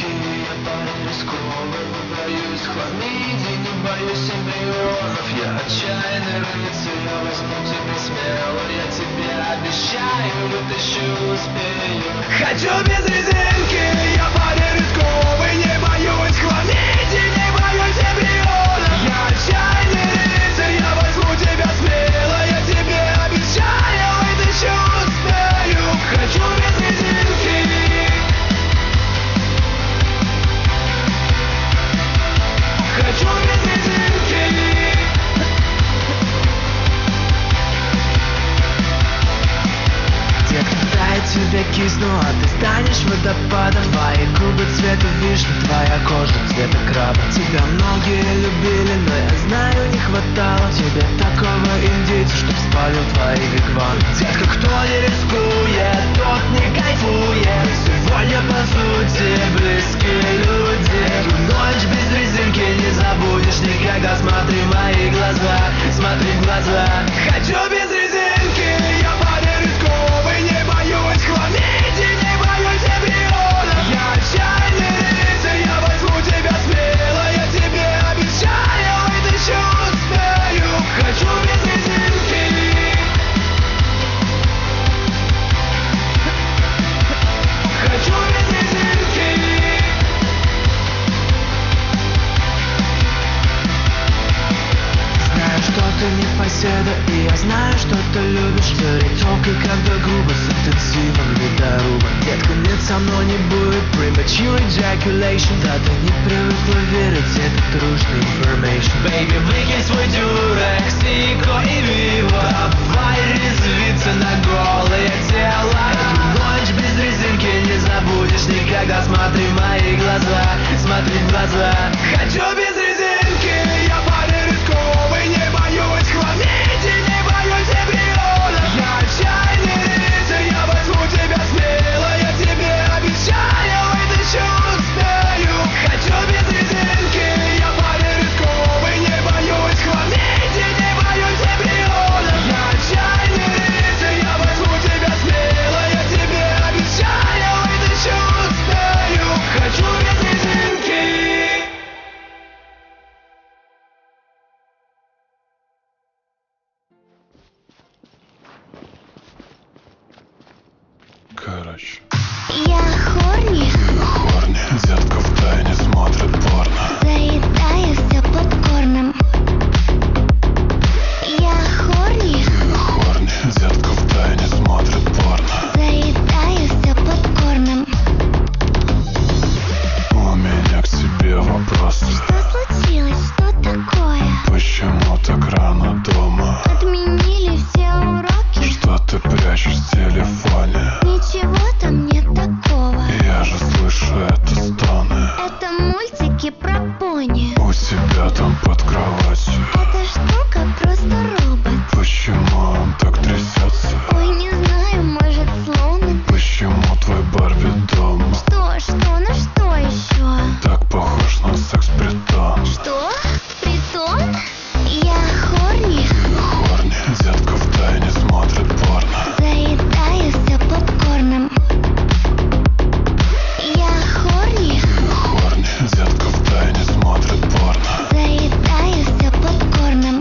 резинки, я парень рисковый, боюсь хламидий, не боюсь эмбрионов. Я отчаянный рыцарь, я возьму тебя смело, я тебе обещаю, вытащу, успею. Хочу без резинки, я парень рисковый, не боюсь хламидий, не боюсь эмбрионов. Я отчаянный рыцарь, я возьму тебя смело, я тебе обещаю, вытащу, успею. Хочу без резинки. Хочу без резинки. Детка, дай тебе кисну, а ты станешь водопадом. Твои губы цвета вишни, твоя кожа цвета краба. Тебя многие любили, но я знаю, не хватало тебе такого индийца, чтоб спалил твои вигвамы. Детка, кто не рискует, тот не кайфует. Сегодня по сути близкие люди. Ночь без резинки не забудешь никогда. Смотри в мои глаза, смотри в глаза. Хочу без резинки, я парень рисковый, не боюсь хламидий, не боюсь эмбрионов. Я отчаянный рыцарь, я возьму тебя смело, я тебе обещаю, вытащу, успею. Хочу без резинки. Хочу без резинки. Знаю, что ты не поседа, и я знаю, что ты любишь речёкой, когда грубо, с интенсивом ледоруба. Детка, нет, со мной не будет premature ejaculation. Да, ты не привыкла верить, это трушный information. Baby, выкинь свой дюрекс, Нико и Виво. Давай резвиться на голое тело. Эту ночь без резинки не забудешь никогда. Смотри в мои глаза, смотри в глаза. Хочу без резинки, я парень рисковый, не боюсь хламидий, не боюсь эмбрионов. Я отчаянный рыцарь, я возьму тебя смело, я тебе обещаю, вытащу, успею. Хочу без резинки, я парень рисковый, не боюсь хламидий, не боюсь эмбрионов. Я отчаянный рыцарь, я возьму тебя смело, я тебе обещаю, вытащу, успею. Хочу без резинки. Короче. Я хорни, Ты хорни, детка в тайне смотрит порно. заедаю все попкорном. Я хорни, Ты хорни, детка в тайне смотрит порно. заедаю все попкорном. У меня к тебе вопросы. Что случилось? Что такое? Почему так рано дома? Отменили все уроки? Что ты прячешь в телефоне? Ничего там нет такого. Я же слышу это стоны. Это мультики про пони. У тебя там под кроватью. Эта штука просто робот. Почему он так трясется? Ой, не знаю, может сломан. Почему твой Барби дома Что, ну что еще? так похож на секс-притон? Что? Притон? Я хорни, Ты хорни, детка в тайне смотрит порно. заедаю все попкорном. Я хорни, Ты хорни, детка в тайне смотрит порно. заедаю все попкорном.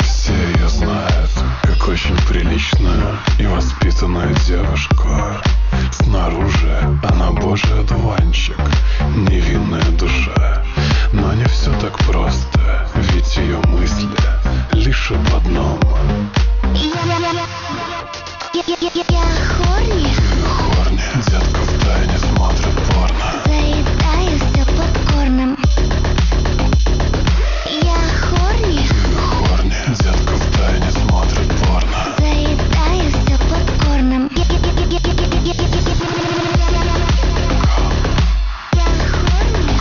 Все ее знают, как очень приличную и воспитанную девушку. Снаружи она божий одуванчик, невинная душа. Но не все так просто, ведь ее мысли лишь об одном. Я хорни, Ты хорни, детка в тайне смотрит порно. заедаю все попкорном. Я хорни, Ты хорни, детка в тайне смотрит порно. заедаю все попкорном. Я хорни,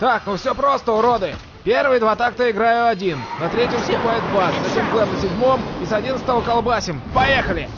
Так, ну все просто, уроды. Первые 2 такта играю один, на 3-м вступает бас, затем Глэм на 7-м и с 11-го колбасим. Поехали!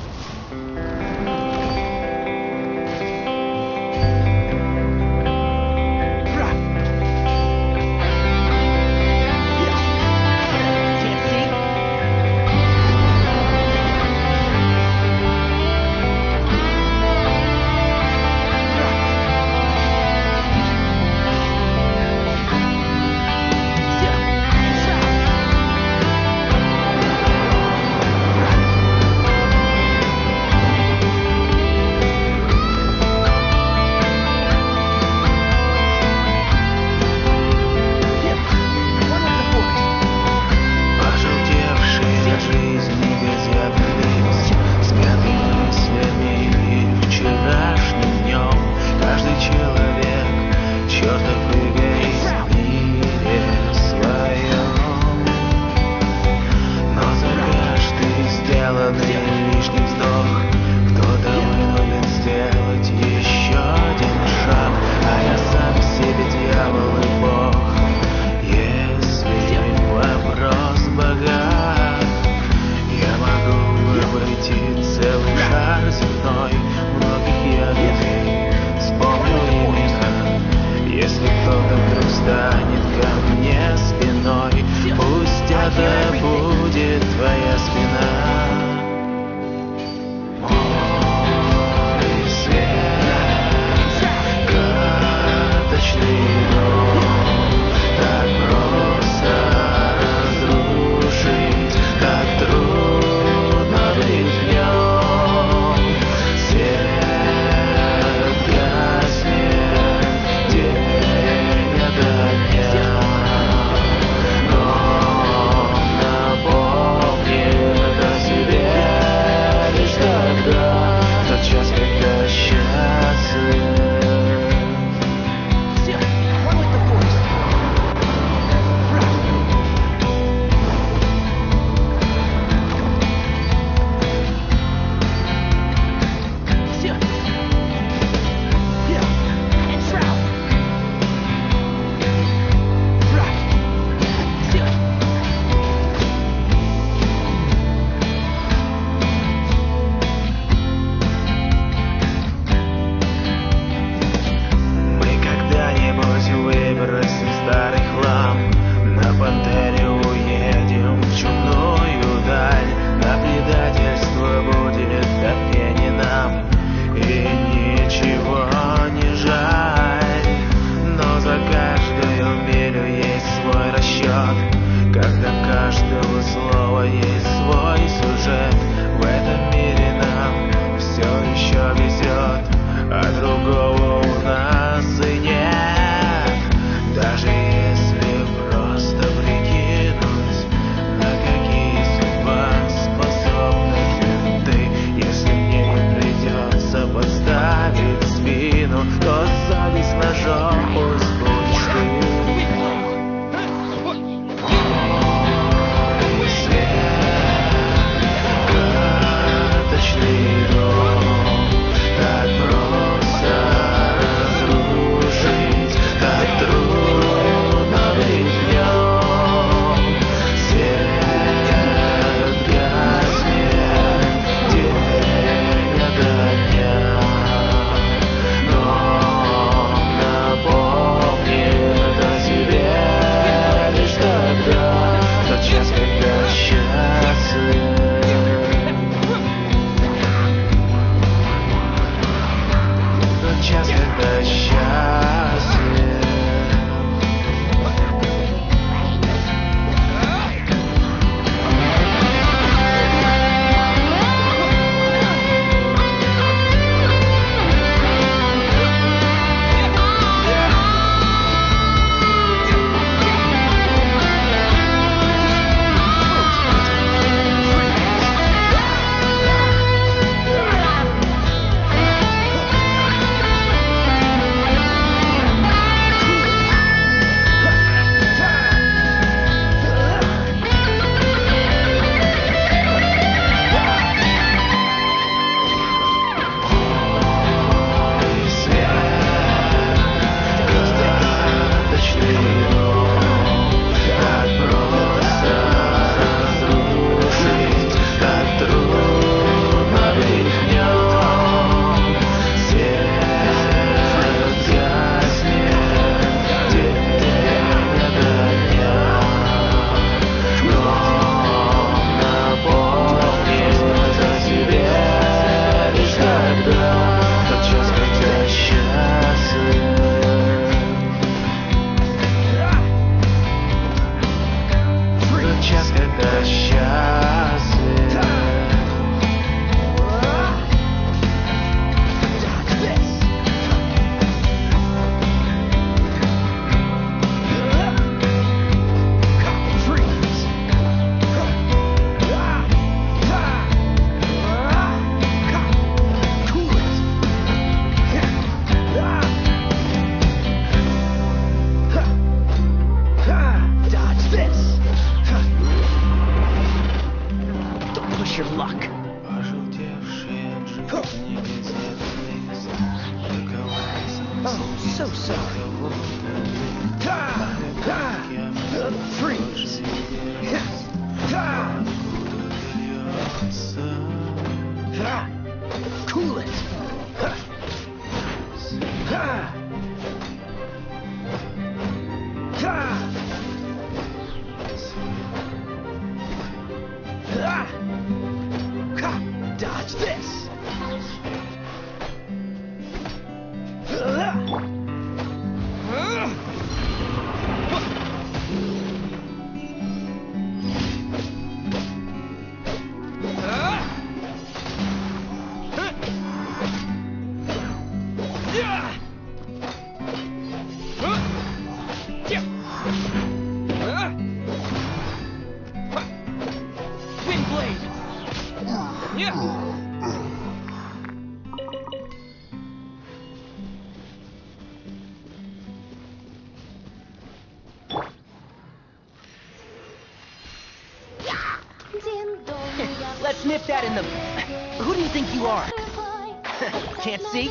Let's nip that in the... Who do you think you are? Can't see?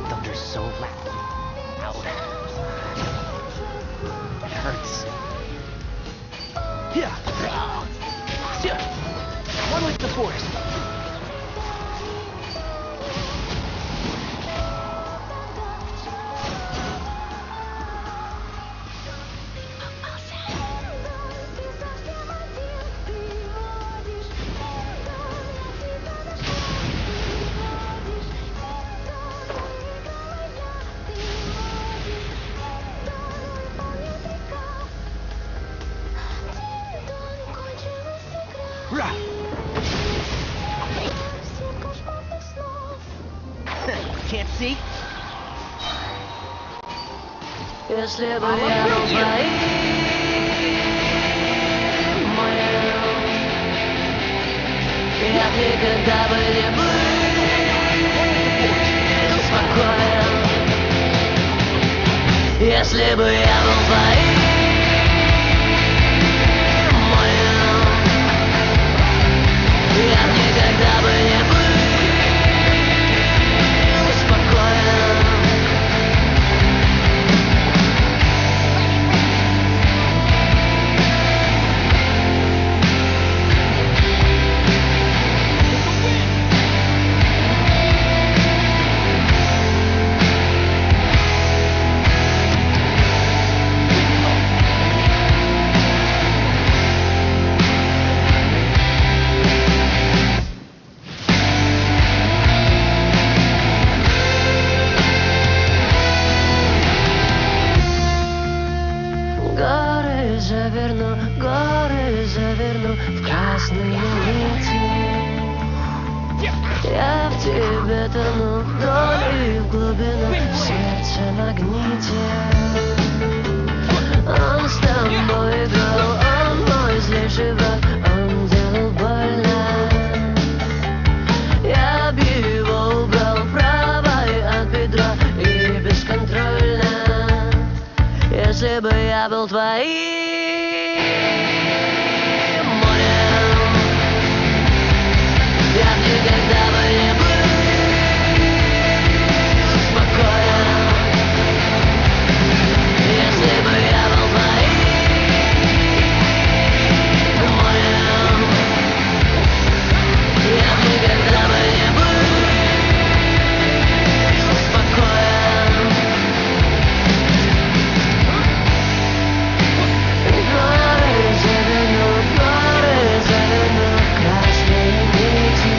Thunder's so loud. It hurts. Yeah. One with the force. Can't see? Если бы я был твоим, я никогда бы не был спокоен. Если бы я был твоим, я никогда бы не был спокоен. Горы заверну в красные нити. Я в тебе тону вдоль и в глубину, сердце магните. Он с тобой играл, он мой злейший враг, он делал больно. Я бы его убрал правой от бедра и бесконтрольно. Если бы я был твоим, я никогда бы не был спокоен. Если бы я был твоим, я никогда бы не был спокоен. Горы заверну красные нити.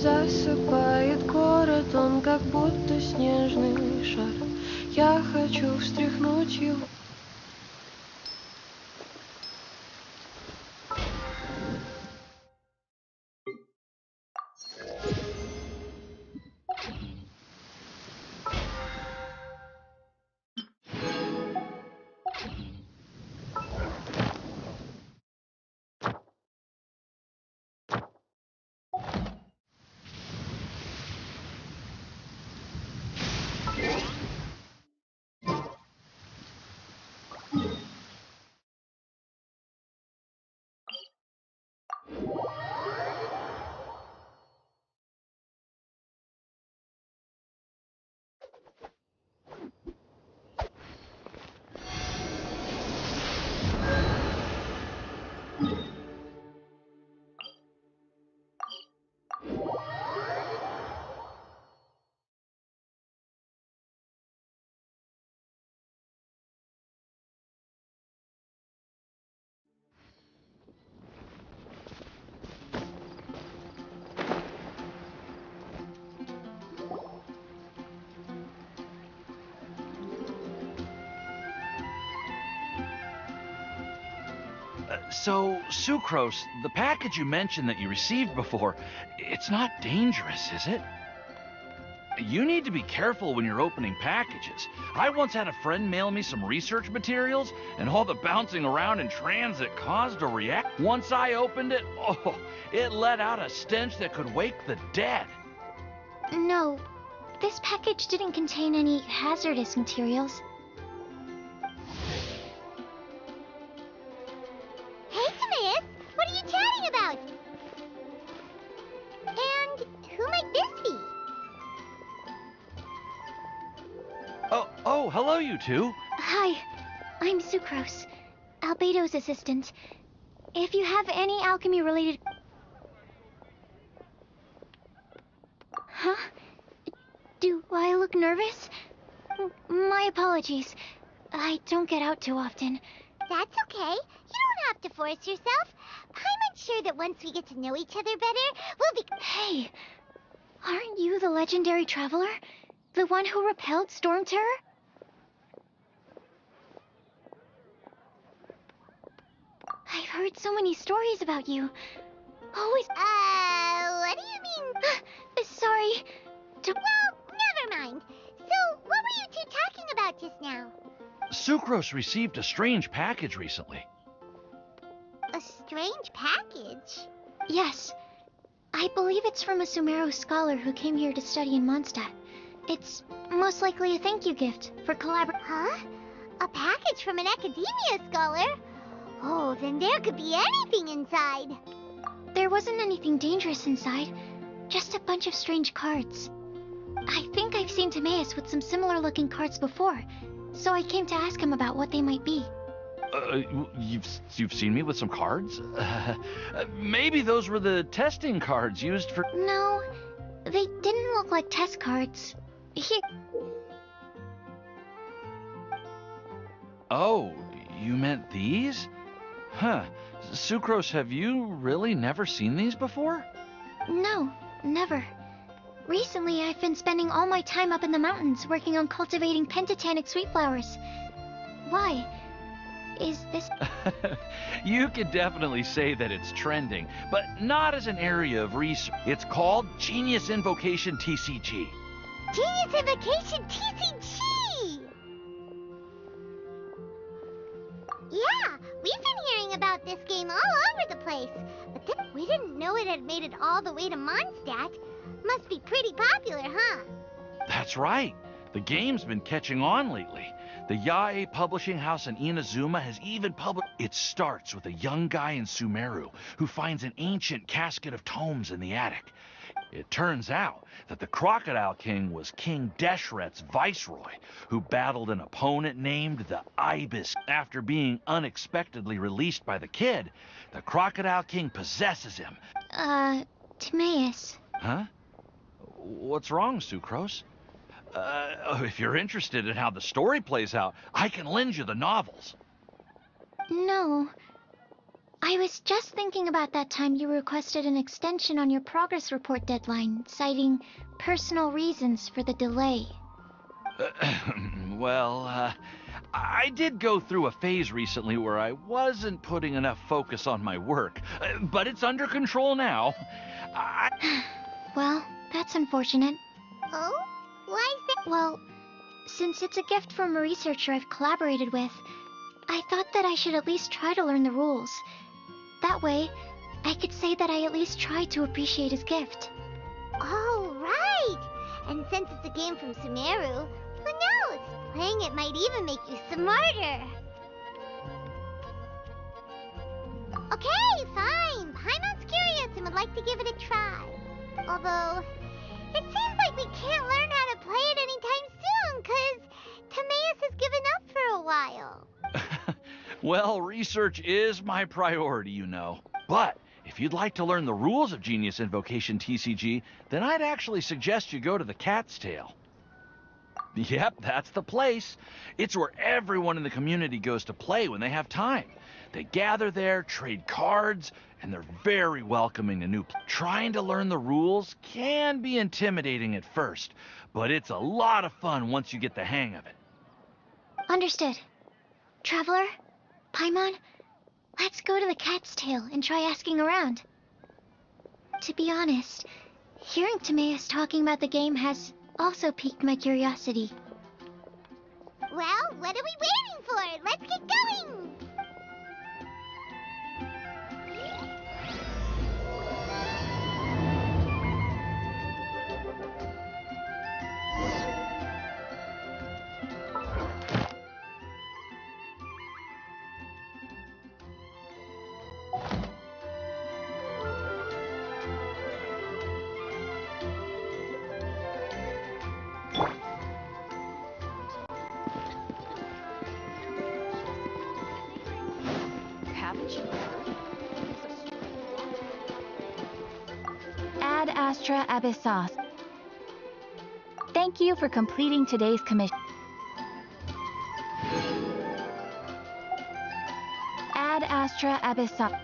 засыпает город, он как будто снежный шар. Я хочу встряхнуть его. So, Sucrose, the package you mentioned that you received before, it's not dangerous, is it? You need to be careful when you're opening packages. I once had a friend mail me some research materials, and all the bouncing around in transit caused a reaction. Once I opened it, oh, it let out a stench that could wake the dead. No, this package didn't contain any hazardous materials. Hey, Timaeus! What are you chatting about? And who might this be? Oh, hello, you two. Hi, I'm Sucrose, Albedo's assistant. If you have any alchemy-related... Huh? Do I look nervous? My apologies. I don't get out too often. That's okay. You don't have to force yourself. I'm unsure that once we get to know each other better, we'll be... Hey, aren't you the legendary traveler? The one who repelled Storm Terror? I've heard so many stories about you. Always... what do you mean? Sorry. Well, never mind. So, what were you two talking about just now? Sucrose received a strange package recently. A strange package? Yes. I believe it's from a Sumeru scholar who came here to study in Mondstadt. It's most likely a thank you gift for Huh? A package from an academia scholar? Oh, then there could be anything inside. There wasn't anything dangerous inside, just a bunch of strange cards. I think I've seen Timaeus with some similar looking cards before, so I came to ask him about what they might be. You've seen me with some cards? Maybe those were the testing cards used for... No, they didn't look like test cards. Here... Oh, you meant these? Huh. Sucrose, have you really never seen these before? No, never. Recently, I've been spending all my time up in the mountains working on cultivating pentatonic sweet flowers. Why? Is this... You could definitely say that it's trending, but not as an area of research. It's called Genius Invocation TCG. Genius Invocation TCG! Yeah, we've been hearing about this game all over the place, but then we didn't know it had made it all the way to Mondstadt. Must be pretty popular, huh? That's right. The game's been catching on lately. The Yae publishing house in Inazuma has even published... It starts with a young guy in Sumeru who finds an ancient casket of tomes in the attic. It turns out that the Crocodile King was King Deshret's viceroy, who battled an opponent named the Ibis. After being unexpectedly released by the kid, the Crocodile King possesses him. Timaeus. Huh? What's wrong, Sucrose? If you're interested in how the story plays out, I can lend you the novels. No. I was just thinking about that time you requested an extension on your progress report deadline, citing personal reasons for the delay. Well, I did go through a phase recently where I wasn't putting enough focus on my work, but it's under control now. Well, that's unfortunate. Oh? Why is that? Well, since it's a gift from a researcher I've collaborated with, I thought that I should at least try to learn the rules. That way, I could say that I at least tried to appreciate his gift. Oh, right! And since it's a game from Sumeru, who knows? Playing it might even make you smarter. Okay, fine. Paimon's curious and would like to give it a try. Although, it seems like we can't learn how to play it anytime soon, 'cause Timaeus has given up for a while. Well, research is my priority, you know. But if you'd like to learn the rules of Genius Invocation TCG, then I'd actually suggest you go to the Cat's Tail. Yep, that's the place. It's where everyone in the community goes to play when they have time. They gather there, trade cards, and they're very welcoming to new players. Trying to learn the rules can be intimidating at first, but it's a lot of fun once you get the hang of it. Understood. Traveler, Paimon, let's go to the Cat's Tail and try asking around. To be honest, hearing Timaeus talking about the game has also piqued my curiosity. Well, what are we waiting for? Let's get going! Haven't you heard? Ad Astra Abyssos. Thank you for completing today's commission. Ad Astra Abyssos.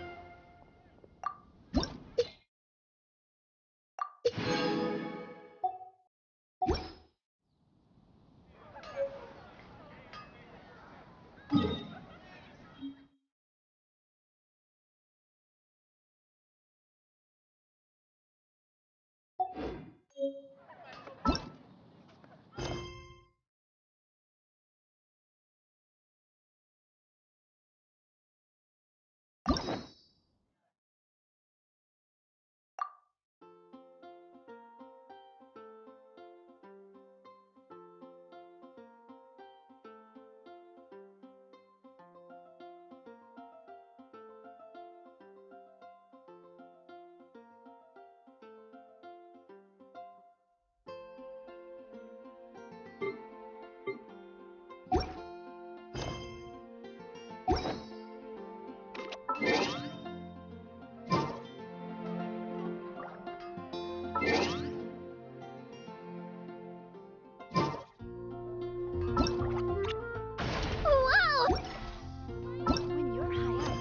Whoa! When you're high up.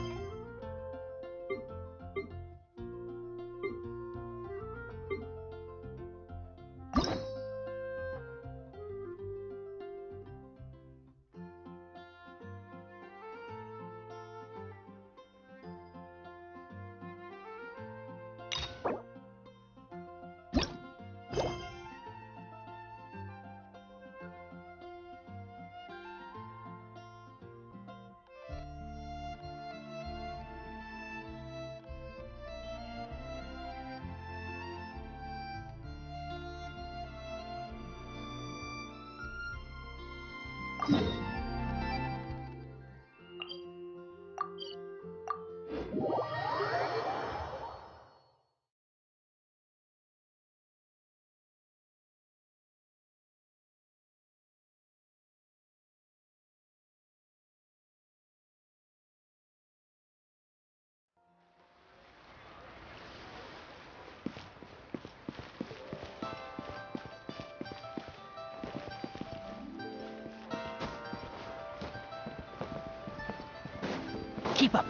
Keep up.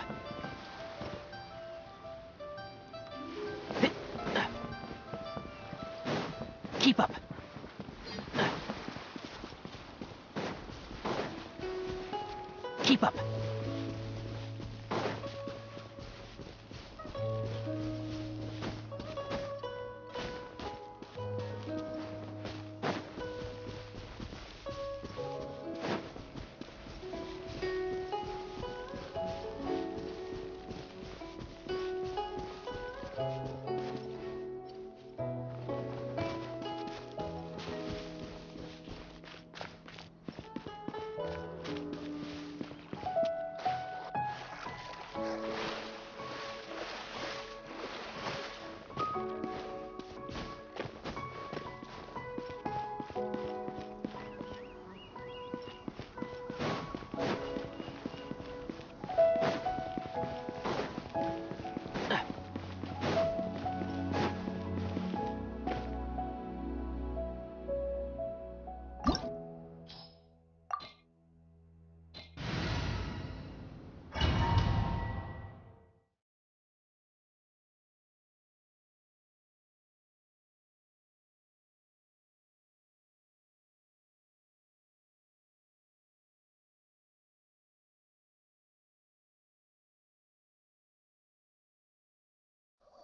Keep up. Keep up.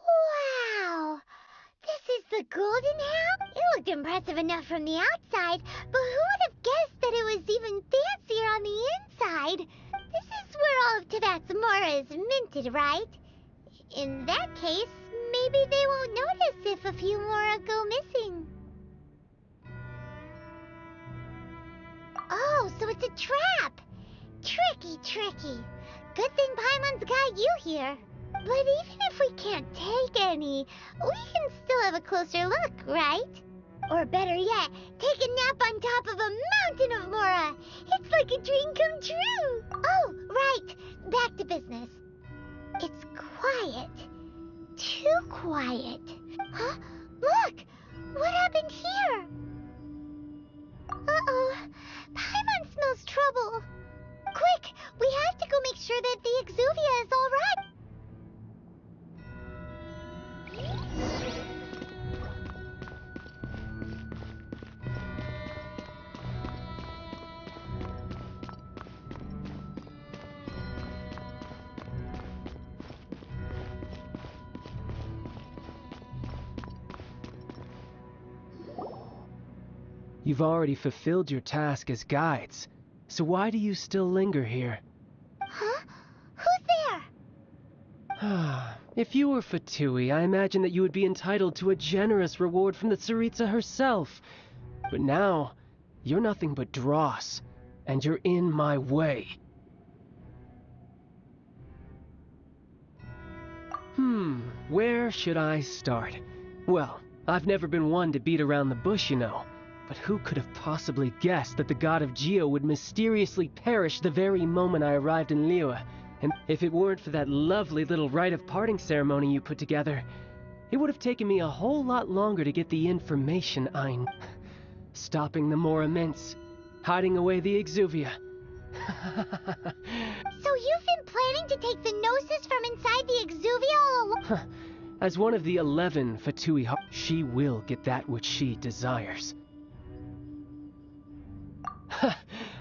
Wow! This is the golden house? It looked impressive enough from the outside, but who would have guessed that it was even fancier on the inside? This is where all of Teyvat's mora is minted, right? In that case, maybe they won't notice if a few mora go missing. Oh, so it's a trap! Tricky, tricky. Good thing Paimon's got you here. But even if we can't take any, we can still have a closer look, right? Or better yet, take a nap on top of a mountain of mora. It's like a dream come true. Oh, right. Back to business. It's quiet. Too quiet. Huh? Look! What happened here? Uh-oh. Paimon smells trouble. Quick! We have to go make sure that the Exuvia is all right. You've already fulfilled your task as guides, so why do you still linger here? Huh? Who's there? If you were Fatui, I imagine that you would be entitled to a generous reward from the Tsaritsa herself. But now, you're nothing but dross, and you're in my way. Where should I start? Well, I've never been one to beat around the bush, you know. But who could have possibly guessed that the god of Geo would mysteriously perish the very moment I arrived in Liyue? And if it weren't for that lovely little rite of parting ceremony you put together, it would have taken me a whole lot longer to get the information I need. Stopping the Mora Mints, hiding away the Exuvia. So you've been planning to take the Gnosis from inside the Exuvia all along? As one of the 11 Fatui, she will get that which she desires.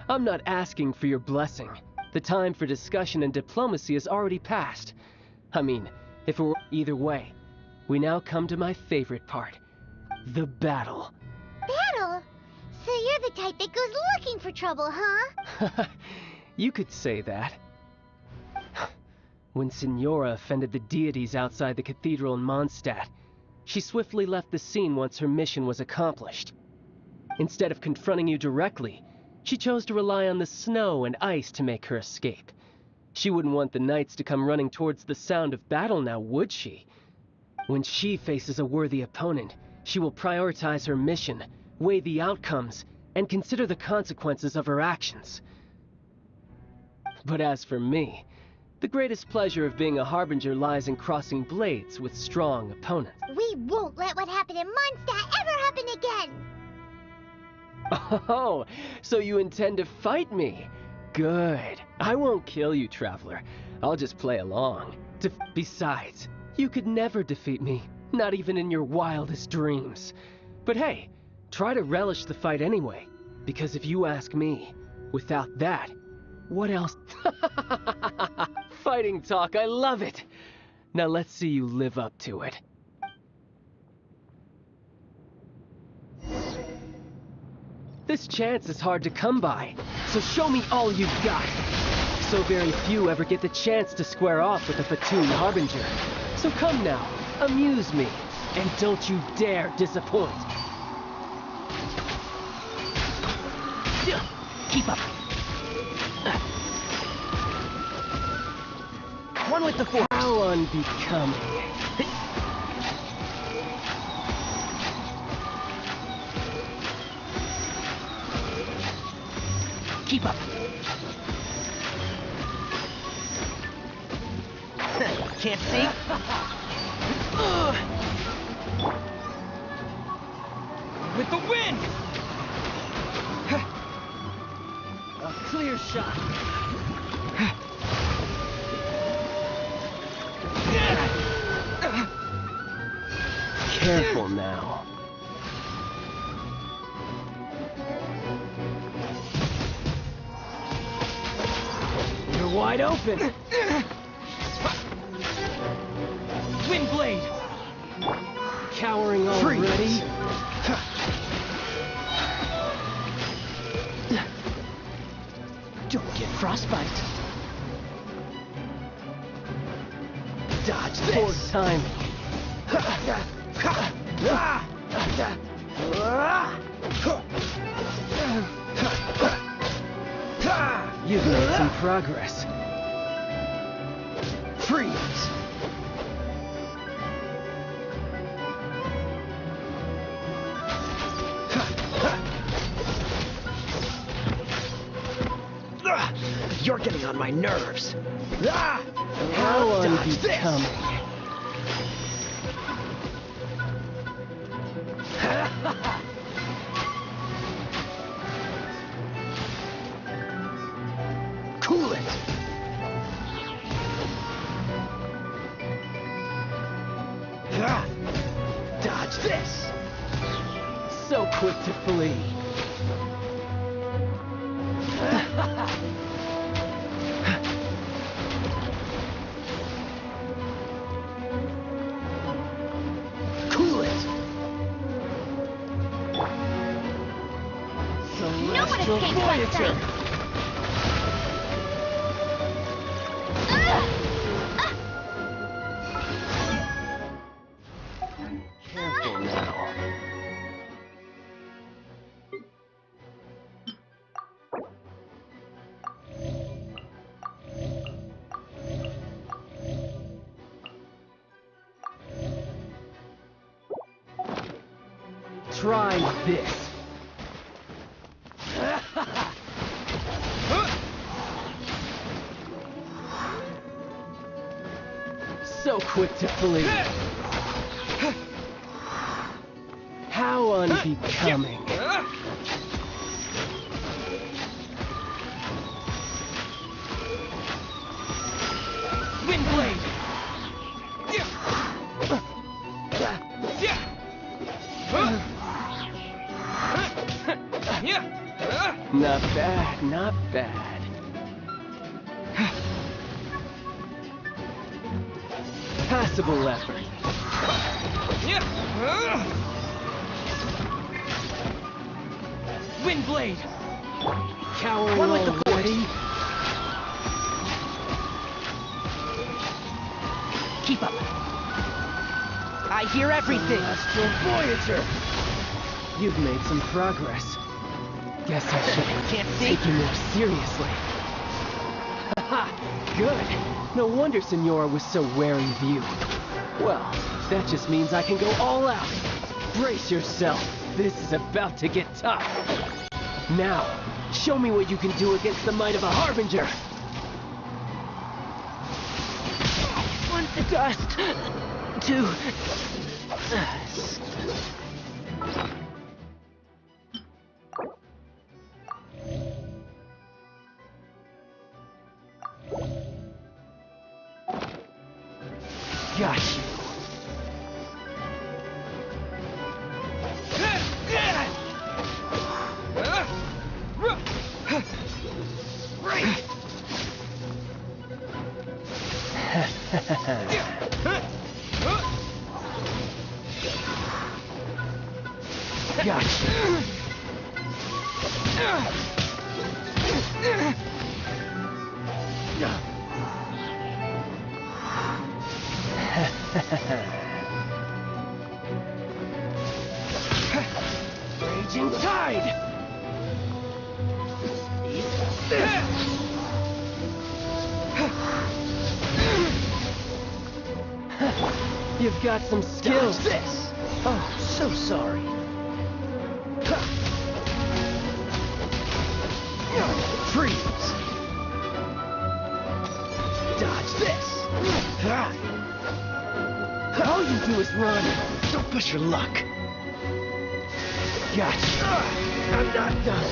I'm not asking for your blessing. The time for discussion and diplomacy has already passed. I mean, if it were either way, we now come to my favorite part. The battle. Battle? So you're the type that goes looking for trouble, huh? You could say that. When Signora offended the deities outside the cathedral in Mondstadt, she swiftly left the scene once her mission was accomplished. Instead of confronting you directly, she chose to rely on the snow and ice to make her escape. She wouldn't want the knights to come running towards the sound of battle now, would she? When she faces a worthy opponent, she will prioritize her mission, weigh the outcomes, and consider the consequences of her actions. But as for me, the greatest pleasure of being a harbinger lies in crossing blades with strong opponents. We won't let what happened in Mondstadt ever happen again! Oh, so you intend to fight me? Good. I won't kill you, Traveler. I'll just play along. Besides, you could never defeat me, not even in your wildest dreams. But hey, try to relish the fight anyway. Because if you ask me, without that, what else? Fighting talk, I love it! Now let's see you live up to it. This chance is hard to come by, so show me all you've got. So very few ever get the chance to square off with a Platoon Harbinger. So come now, amuse me, and don't you dare disappoint. Keep up. One with the force. How unbecoming. Keep up. Can't see? With the wind! A clear shot. Careful now. You're wide open. Wind blade! Cowering already? Don't get frostbite. Dodge this. Poor timing. You've made some progress. Freeze! You're getting on my nerves. How unbecoming. Cool it. Dodge this. So quick to flee. Cool it. Celestial Voyager. Careful now. Try this. So quick to flee. How unbecoming. Wind blade. Not bad, not bad. Passable effort. Wind blade. Cowering One with the already? Keep up. I hear everything. Celestial Voyager. You've made some progress. Guess I should Can't see? take you more seriously. Haha, good. No wonder Senora was so wary of you. Well, that just means I can go all out. Brace yourself. This is about to get tough. Now, show me what you can do against the might of a Harbinger. One dust. Two. Got you. Gotcha. Raging tide. You've got some skills. Dodge this. Oh, so sorry. Freeze. Dodge this. All you do is run. Don't push your luck. Gotcha. I'm not done.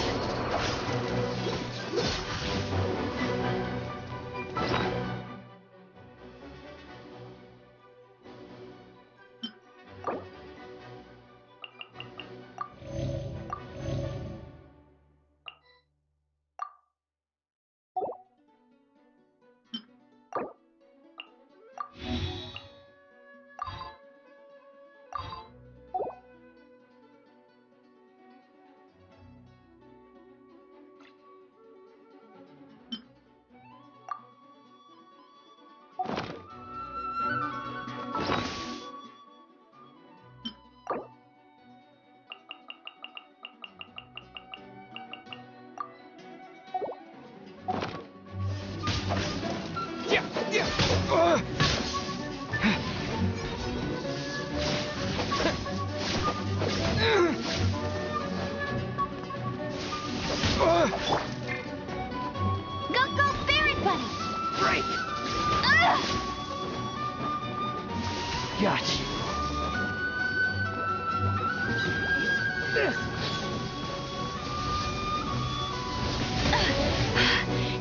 Gotcha.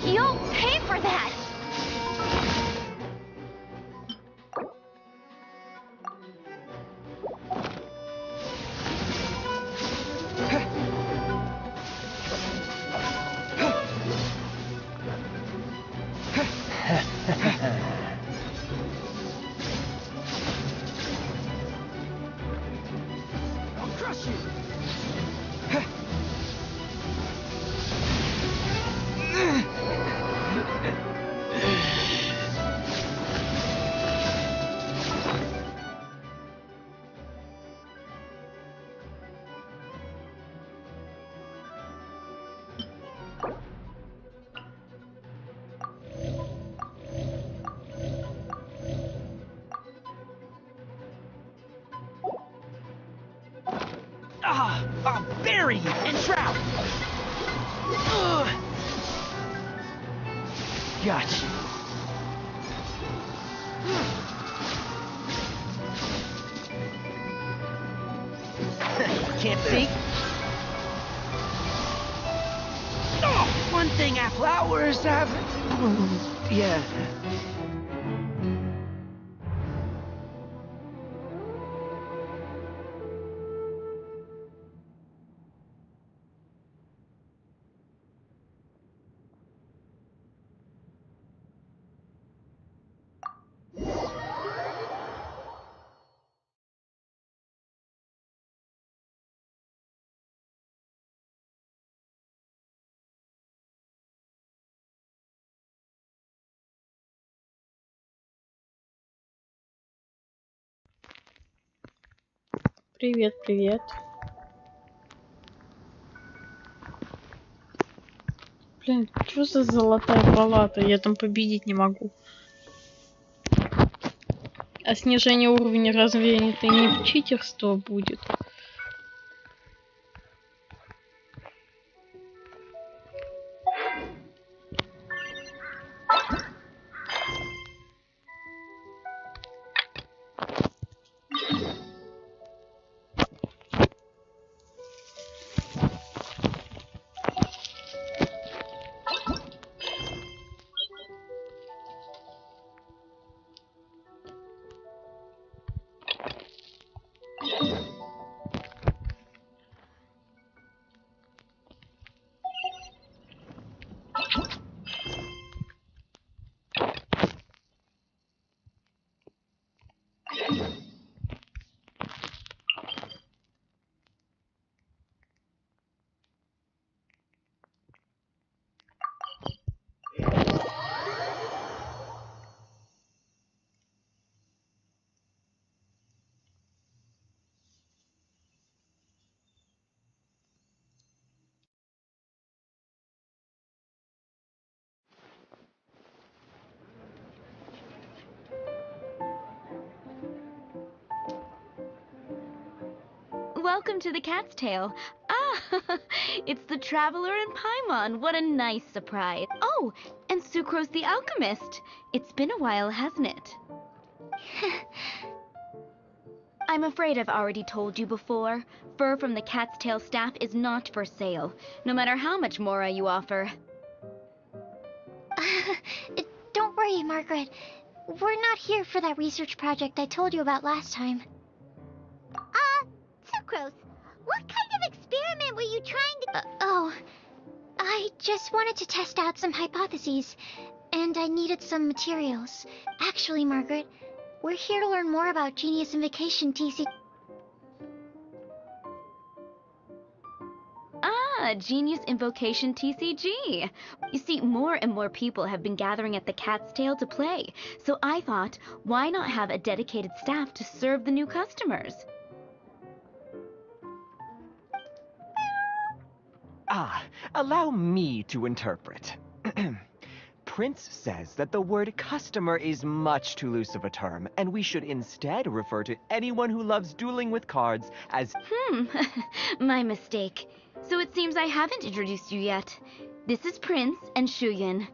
You'll pay for that! I'll crush you. I'll bury you and trout. Gotcha. Can't see? Oh, one thing our flowers have... Yeah. Привет, привет. Блин, что за золотая палата? Я там победить не могу. А снижение уровня разве это не читерство будет? Welcome to the Cat's Tail. Ah, it's the Traveler and Paimon. What a nice surprise. Oh, and Sucrose the Alchemist. It's been a while, hasn't it? I'm afraid I've already told you before. Fur from the Cat's Tail staff is not for sale, no matter how much Mora you offer. Don't worry, Margaret. We're not here for that research project I told you about last time. Sucrose, what kind of experiment were you trying to... I just wanted to test out some hypotheses, and I needed some materials. Actually, Margaret, we're here to learn more about Genius Invocation TC... Ah, Genius Invocation TCG. You see, more and more people have been gathering at the Cat's Tail to play, so I thought, why not have a dedicated staff to serve the new customers? Allow me to interpret. Prince says that the word customer is much too loose of a term, and we should instead refer to anyone who loves dueling with cards as... My mistake. So it seems I haven't introduced you yet. This is Prince and Shuyan.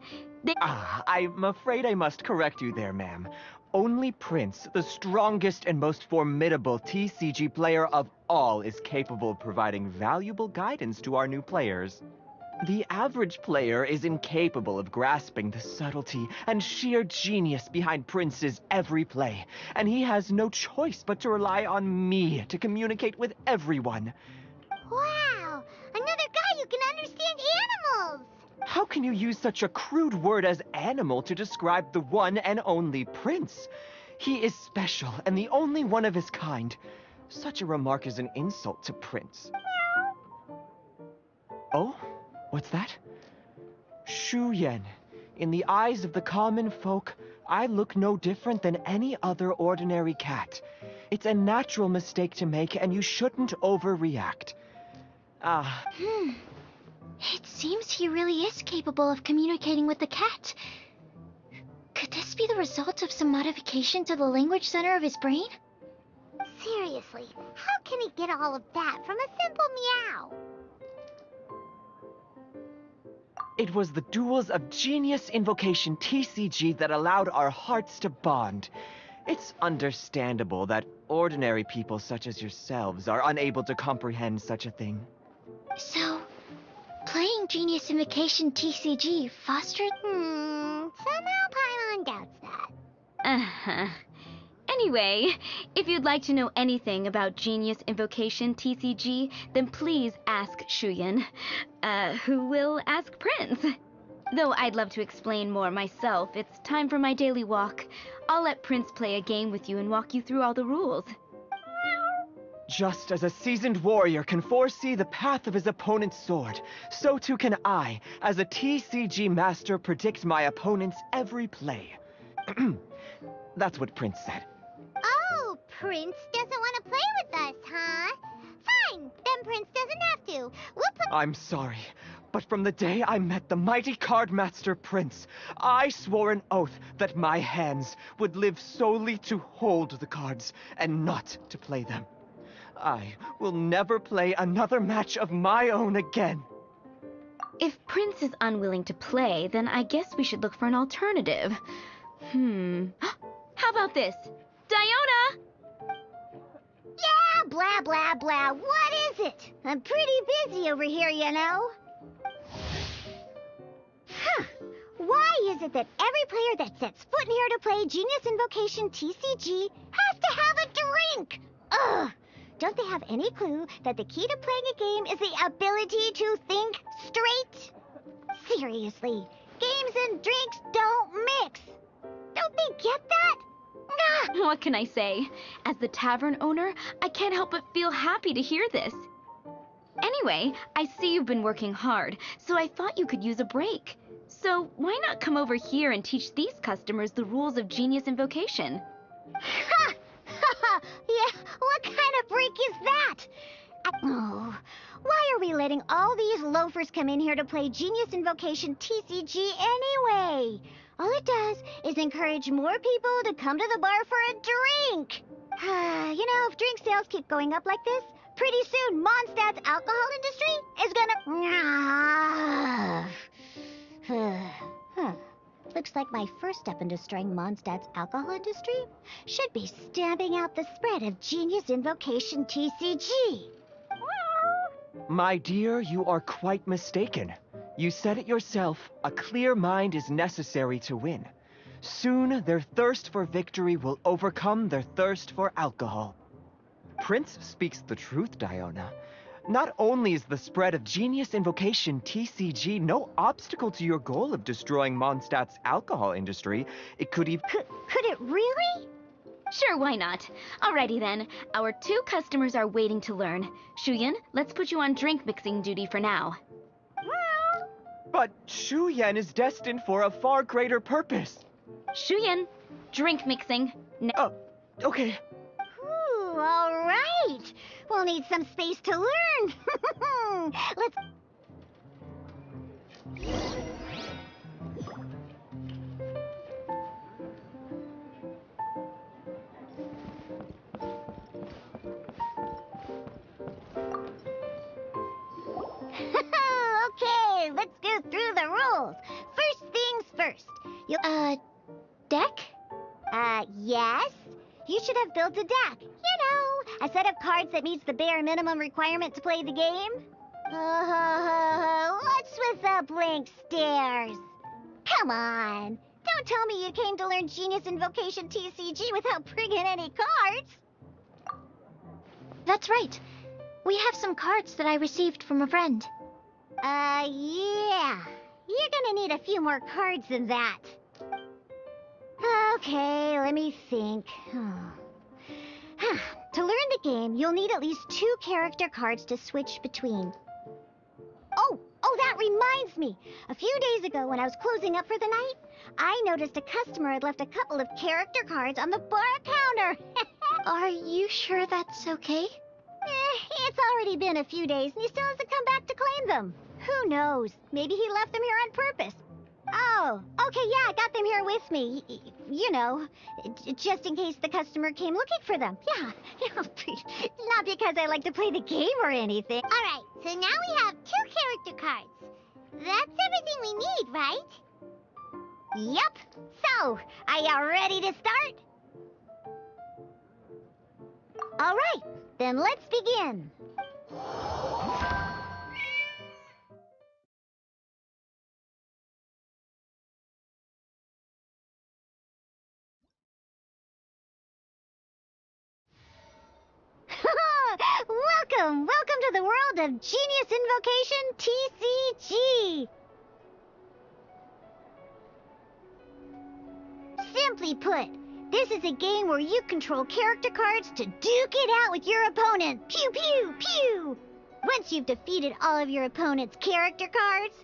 I'm afraid I must correct you there, ma'am. Only Prince, the strongest and most formidable TCG player of all, is capable of providing valuable guidance to our new players. The average player is incapable of grasping the subtlety and sheer genius behind Prince's every play, and he has no choice but to rely on me to communicate with everyone. Wow! Another guy who can understand animals! How can you use such a crude word as animal to describe the one and only Prince? He is special and the only one of his kind. Such a remark is an insult to Prince. Oh? What's that? Shuyan. In the eyes of the common folk, I look no different than any other ordinary cat. It's a natural mistake to make, and you shouldn't overreact. It seems he really is capable of communicating with the cat. Could this be the result of some modification to the language center of his brain? Seriously, how can he get all of that from a simple meow? It was the duels of Genius Invocation TCG that allowed our hearts to bond. It's understandable that ordinary people such as yourselves are unable to comprehend such a thing. So, playing Genius Invocation TCG fostered... Somehow Paimon doubts that. Anyway, if you'd like to know anything about Genius Invocation TCG, then please ask Shuyan, who will ask Prince. Though I'd love to explain more myself, it's time for my daily walk. I'll let Prince play a game with you and walk you through all the rules. Just as a seasoned warrior can foresee the path of his opponent's sword, so too can I, as a TCG master, predict my opponent's every play. That's what Prince said. Oh, Prince doesn't want to play with us, huh? Fine, then Prince doesn't have to. We'll play... I'm sorry, but from the day I met the mighty card master Prince, I swore an oath that my hands would live solely to hold the cards and not to play them. I will never play another match of my own again. If Prince is unwilling to play, then I guess we should look for an alternative. How about this? Diona! Yeah, blah, blah, blah. What is it? I'm pretty busy over here, you know. Why is it that every player that sets foot in here to play Genius Invocation TCG has to have a drink? Ugh! Don't they have any clue that the key to playing a game is the ability to think straight? Seriously, games and drinks don't mix. Don't they get that? What can I say? As the tavern owner, I can't help but feel happy to hear this. Anyway, I see you've been working hard, so I thought you could use a break. So why not come over here and teach these customers the rules of Genius Invocation? Ha! Yeah, what kind of break is that? Oh, why are we letting all these loafers come in here to play Genius Invocation TCG anyway? All it does is encourage more people to come to the bar for a drink. You know, if drink sales keep going up like this, pretty soon Mondstadt's alcohol industry is gonna... Huh. Looks like my first step in destroying Mondstadt's alcohol industry should be stamping out the spread of Genius Invocation TCG. My dear, you are quite mistaken. You said it yourself, a clear mind is necessary to win. Soon, their thirst for victory will overcome their thirst for alcohol. Prince speaks the truth, Diona. Not only is the spread of Genius Invocation TCG no obstacle to your goal of destroying Mondstadt's alcohol industry, it could even... Could it really? Sure, why not? Alrighty then. Our 2 customers are waiting to learn. Shuyan, let's put you on drink mixing duty for now. But Shuyan is destined for a far greater purpose. Shuyan, drink mixing. Okay. Ooh, all right. We'll need some space to learn. Let's... Okay, let's go through the rules. First things first. Deck? Yes. You should have built a deck. You know, a set of cards that meets the bare minimum requirement to play the game. What's with the blank stares? Come on. Don't tell me you came to learn Genius Invocation TCG without bringing any cards. That's right. We have some cards that I received from a friend. Yeah. You're gonna need a few more cards than that. Okay, let me think. To learn the game, you'll need at least 2 character cards to switch between. Oh, that reminds me. A few days ago when I was closing up for the night, I noticed a customer had left a couple of character cards on the bar counter. Are you sure that's okay? It's already been a few days and he still hasn't come back to claim them. Who knows? Maybe he left them here on purpose. Oh, okay, yeah, I got them here with me. You know, just in case the customer came looking for them. Yeah, not because I like to play the game or anything. All right, so now we have 2 character cards. That's everything we need, right? Yep. So, are you ready to start? All right, then let's begin. Welcome to the world of Genius Invocation TCG. Simply put, this is a game where you control character cards to duke it out with your opponent. Pew, pew, pew! Once you've defeated all of your opponent's character cards,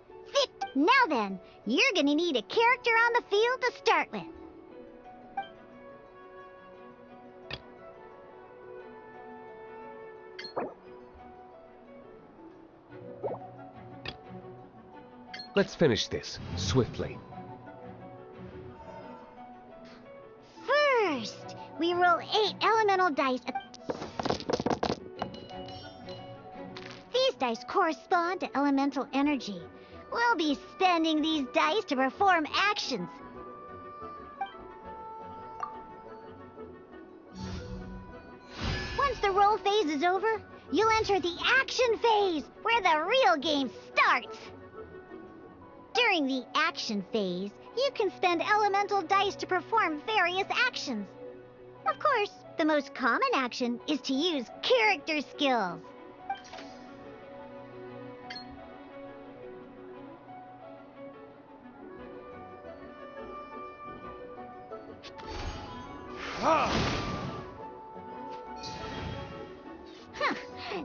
now then, you're gonna need a character on the field to start with. Let's finish this, swiftly. First, we roll 8 elemental dice. These dice correspond to elemental energy. We'll be spending these dice to perform actions. Once the roll phase is over, you'll enter the action phase, where the real game starts. During the action phase, you can spend elemental dice to perform various actions. Of course, the most common action is to use character skills.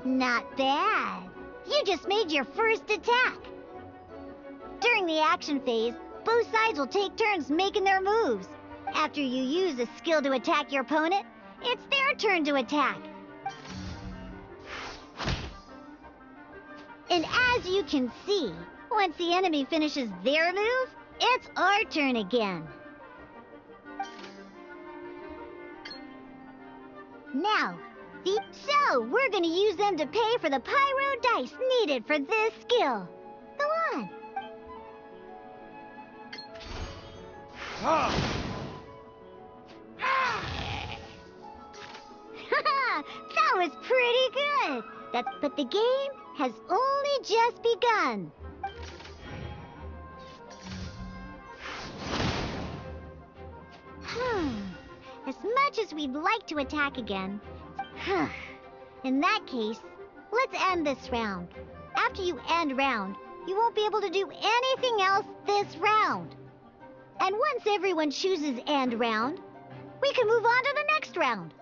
Not bad. You just made your first attack. During the action phase, both sides will take turns making their moves. After you use a skill to attack your opponent, it's their turn to attack. And as you can see, once the enemy finishes their move, it's our turn again. Now, So, we're gonna use them to pay for the pyro dice needed for this skill. Go on. That was pretty good. But the game has only just begun. As much as we'd like to attack again, in that case, let's end this round. After you end round, you won't be able to do anything else this round. And once everyone chooses end round, we can move on to the next round.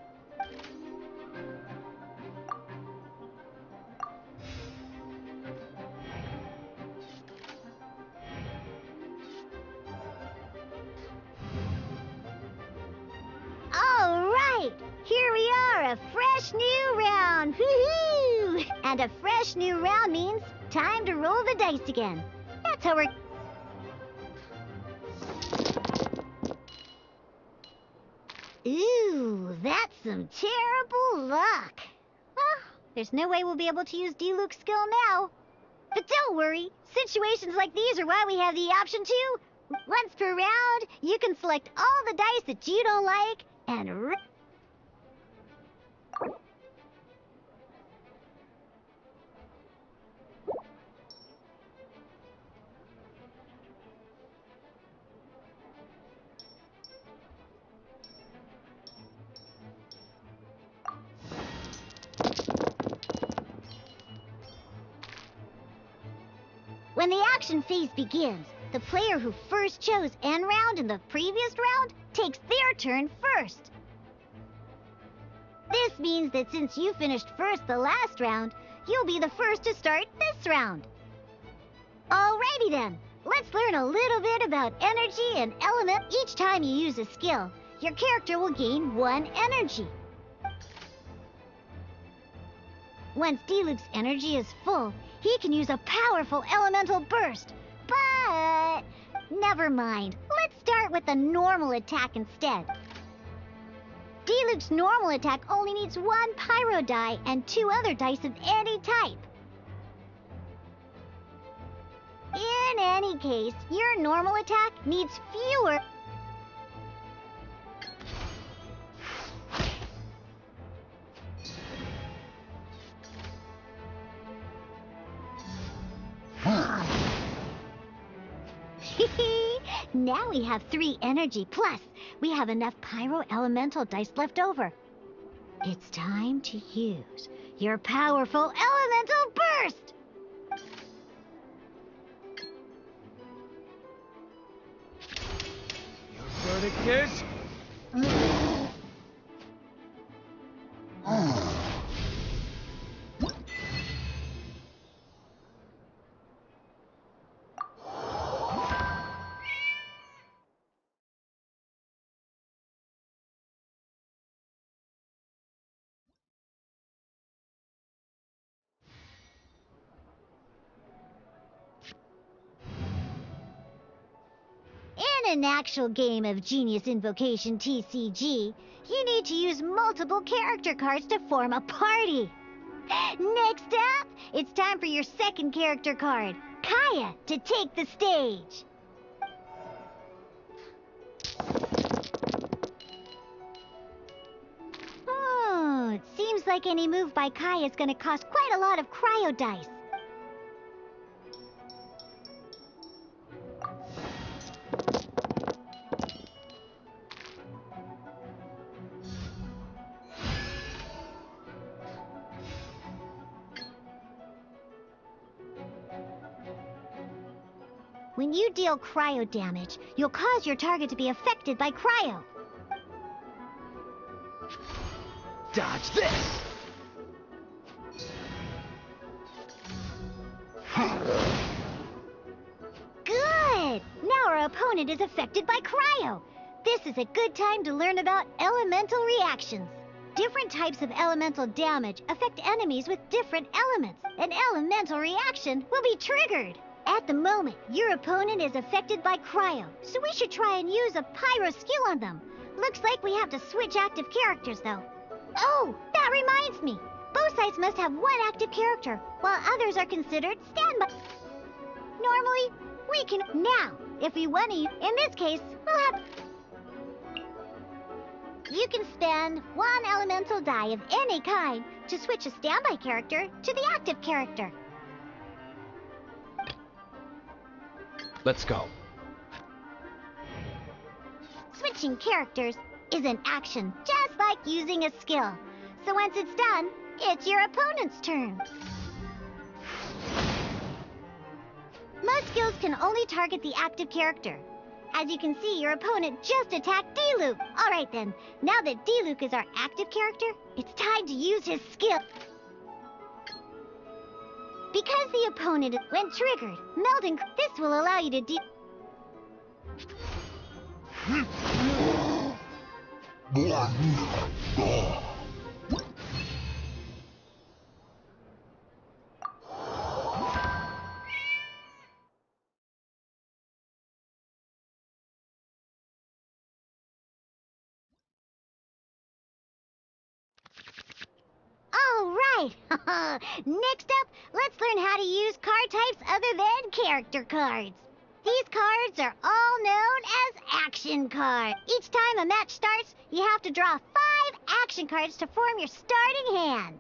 All right, here we are, a fresh new round. Woohoo! And a fresh new round means time to roll the dice again. That's how we're... Ooh, that's some terrible luck. Well, there's no way we'll be able to use D-Luke's skill now. But don't worry, situations like these are why we have the option to. Once per round, you can select all the dice that you don't like and... When the action phase begins, the player who first chose end round in the previous round takes their turn first. This means that since you finished first the last round, you'll be the first to start this round. Alrighty then, let's learn a little bit about energy and element. Each time you use a skill, your character will gain 1 energy. Once D-Luke's energy is full, he can use a powerful elemental burst. But never mind. Let's start with the normal attack instead. D-Luke's normal attack only needs 1 pyro die and 2 other dice of any type. In any case, your normal attack needs fewer... Now we have 3 energy, plus we have enough pyro elemental dice left over. It's time to use your powerful elemental burst! Your verdict is... In an actual game of Genius Invocation TCG, you need to use multiple character cards to form a party. Next up, it's time for your second character card, Kaya, to take the stage. It seems like any move by Kaya is going to cost quite a lot of cryo dice. When you deal cryo damage, you'll cause your target to be affected by cryo. Dodge this! Good! Now our opponent is affected by cryo. This is a good time to learn about elemental reactions. Different types of elemental damage affect enemies with different elements. An elemental reaction will be triggered. At the moment, your opponent is affected by cryo, so we should try and use a pyro skill on them. Looks like we have to switch active characters, though. Oh, that reminds me. Both sides must have one active character, while others are considered standby. Normally, we can... Now, if we want to... In this case, we'll have... You can spend one elemental die of any kind to switch a standby character to the active character. Let's go. Switching characters is an action, just like using a skill. So once it's done, it's your opponent's turn. Most skills can only target the active character. As you can see, your opponent just attacked D-Luke. All right then, now that D-Luke is our active character, it's time to use his skill. Because the opponent, when triggered, meld and... This will allow you to All right! Next up, let's learn how to use card types other than character cards. These cards are all known as action cards. Each time a match starts, you have to draw 5 action cards to form your starting hand.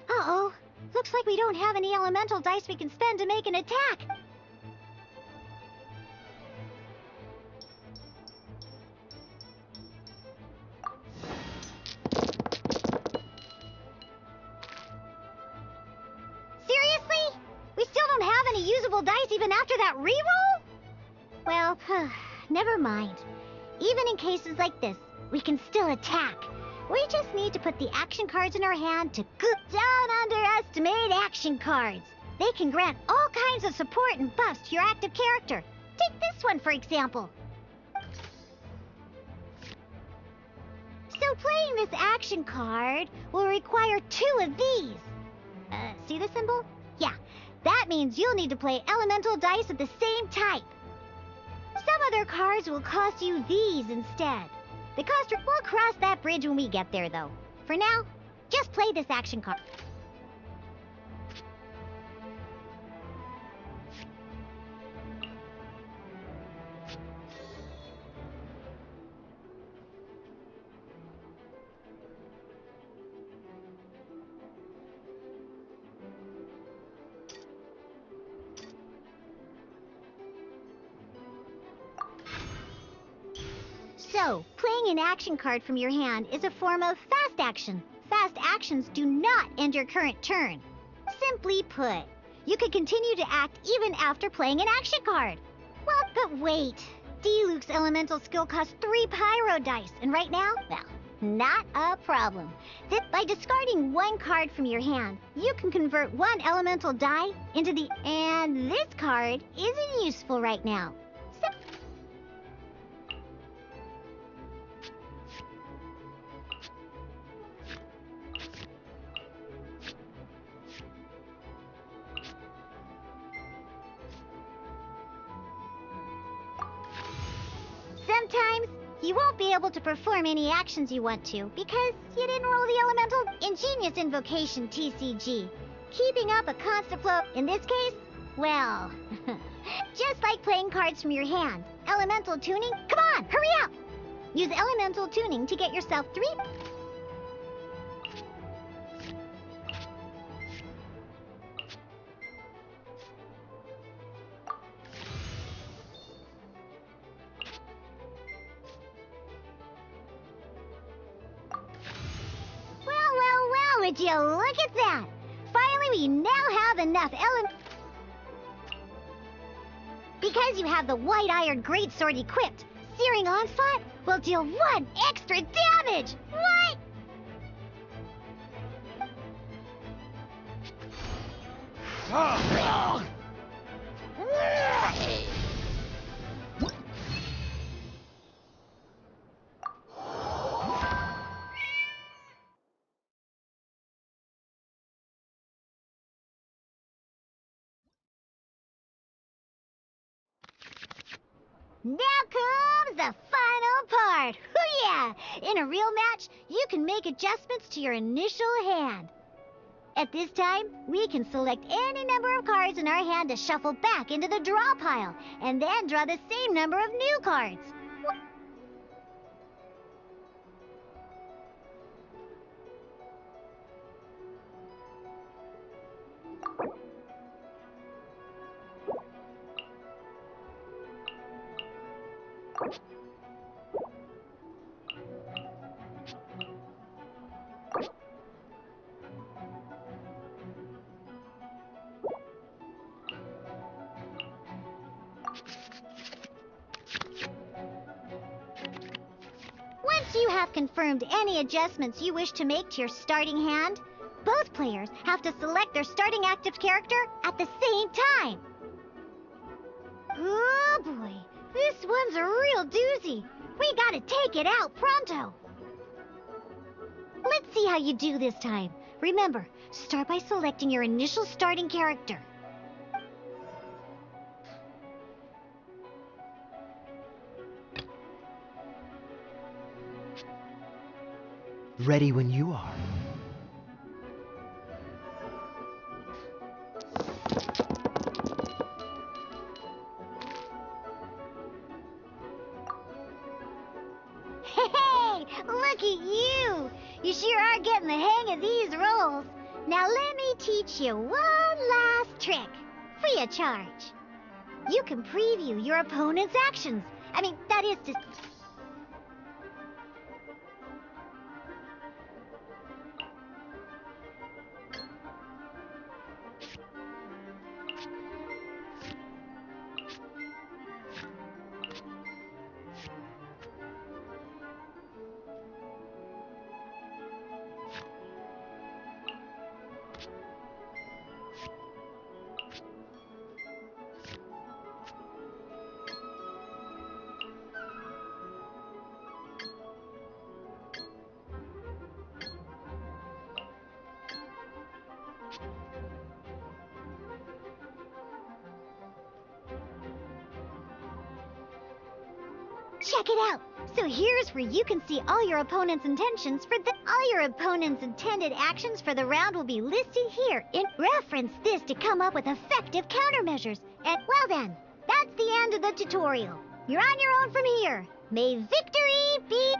Uh-oh. Looks like we don't have any elemental dice we can spend to make an attack. Seriously? We still don't have any usable dice even after that reroll? Well, never mind. Even in cases like this, we can still attack. We just need to put the action cards in our hand to don't underestimate action cards. They can grant all kinds of support and buffs to your active character. Take this one, for example. So playing this action card will require 2 of these. See the symbol? Yeah, that means you'll need to play elemental dice of the same type. Some other cards will cost you these instead. The cost... We'll cross that bridge when we get there, though. For now, just play this action card. So, playing an action card from your hand is a form of fast action. Fast actions do not end your current turn. Simply put, you can continue to act even after playing an action card. Well, but wait. D-Luke's elemental skill costs 3 pyro dice, and right now, well, not a problem. By discarding 1 card from your hand, you can convert 1 elemental die into the... And this card isn't useful right now. So... Sometimes, you won't be able to perform any actions you want to because you didn't roll the elemental. Ingenious invocation, TCG. Keeping up a constant flow. In this case, well, just like playing cards from your hand. Elemental tuning? Come on, hurry up! Use elemental tuning to get yourself 3... Would you look at that? Finally, we now have enough Because you have the white-iron greatsword equipped, Searing Onslaught will deal 1 extra damage! What? Now comes the final part. Hoo-yeah! In a real match, you can make adjustments to your initial hand. At this time, we can select any number of cards in our hand to shuffle back into the draw pile, and then draw the same number of new cards. Once you have confirmed any adjustments you wish to make to your starting hand, both players have to select their starting active character at the same time. Oh boy, this one's a real doozy. We gotta take it out pronto. Let's see how you do this time. Remember, start by selecting your initial starting character. Ready when you are. Hey, look at you! You sure are getting the hang of these rolls. Now let me teach you one last trick, free of charge. You can preview your opponent's actions. I mean, that is to... Check it out! So here's where you can see all your opponent's intentions for the... All your opponent's intended actions for the round will be listed here. Reference this to come up with effective countermeasures. And, well then, that's the end of the tutorial. You're on your own from here. May victory be...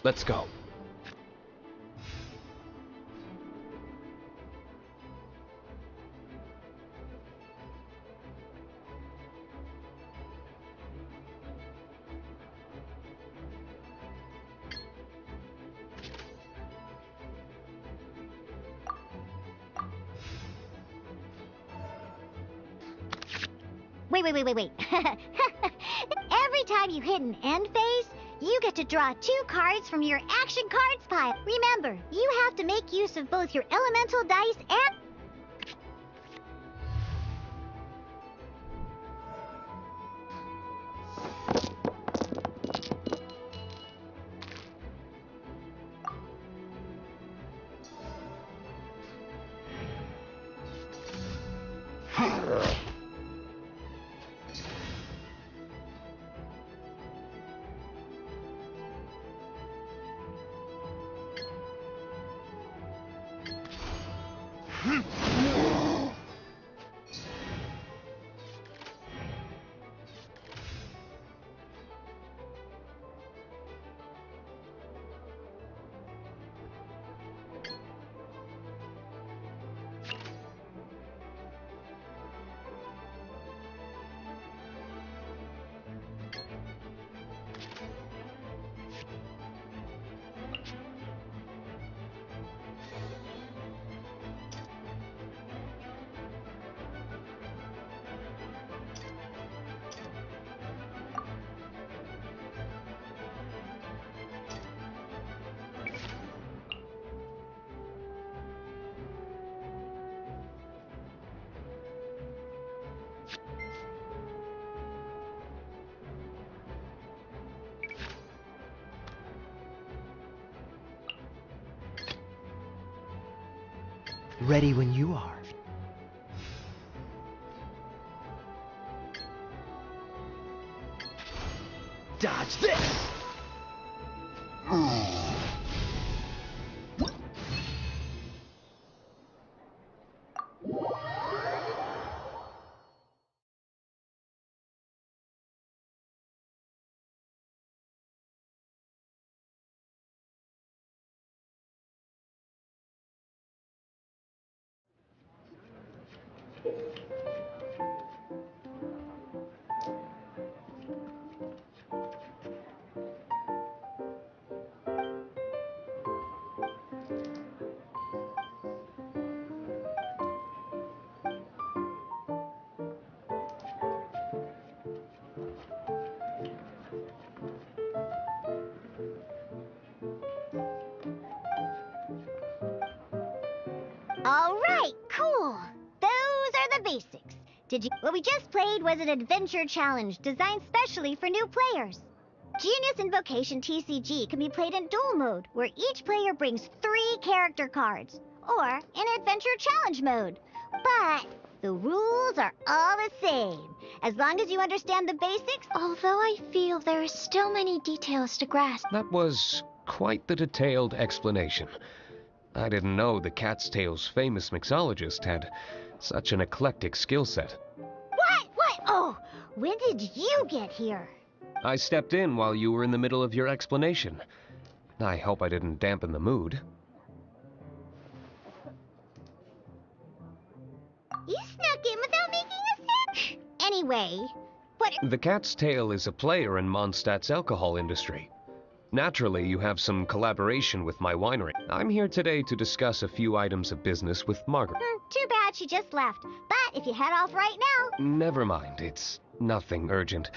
Let's go. Wait. Every time you hit an end phase, you get to draw 2 cards from your action cards pile. Remember, you have to make use of both your elemental dice and... Ready when you are. Dodge this! Alright, cool. Those are the basics. What we just played was an adventure challenge designed specially for new players. Genius Invocation TCG can be played in duel mode, where each player brings 3 character cards, or in adventure challenge mode. But the rules are all the same, as long as you understand the basics. Although I feel there are still many details to grasp. That was quite the detailed explanation. I didn't know the Cat's Tail's famous mixologist had such an eclectic skill set. What? Oh, when did you get here? I stepped in while you were in the middle of your explanation. I hope I didn't dampen the mood. You snuck in without making a sound. Anyway, what... The Cat's Tail is a player in Mondstadt's alcohol industry. Naturally, you have some collaboration with my winery. I'm here today to discuss a few items of business with Margaret. Too bad she just left. But if you head off right now... Never mind, it's nothing urgent.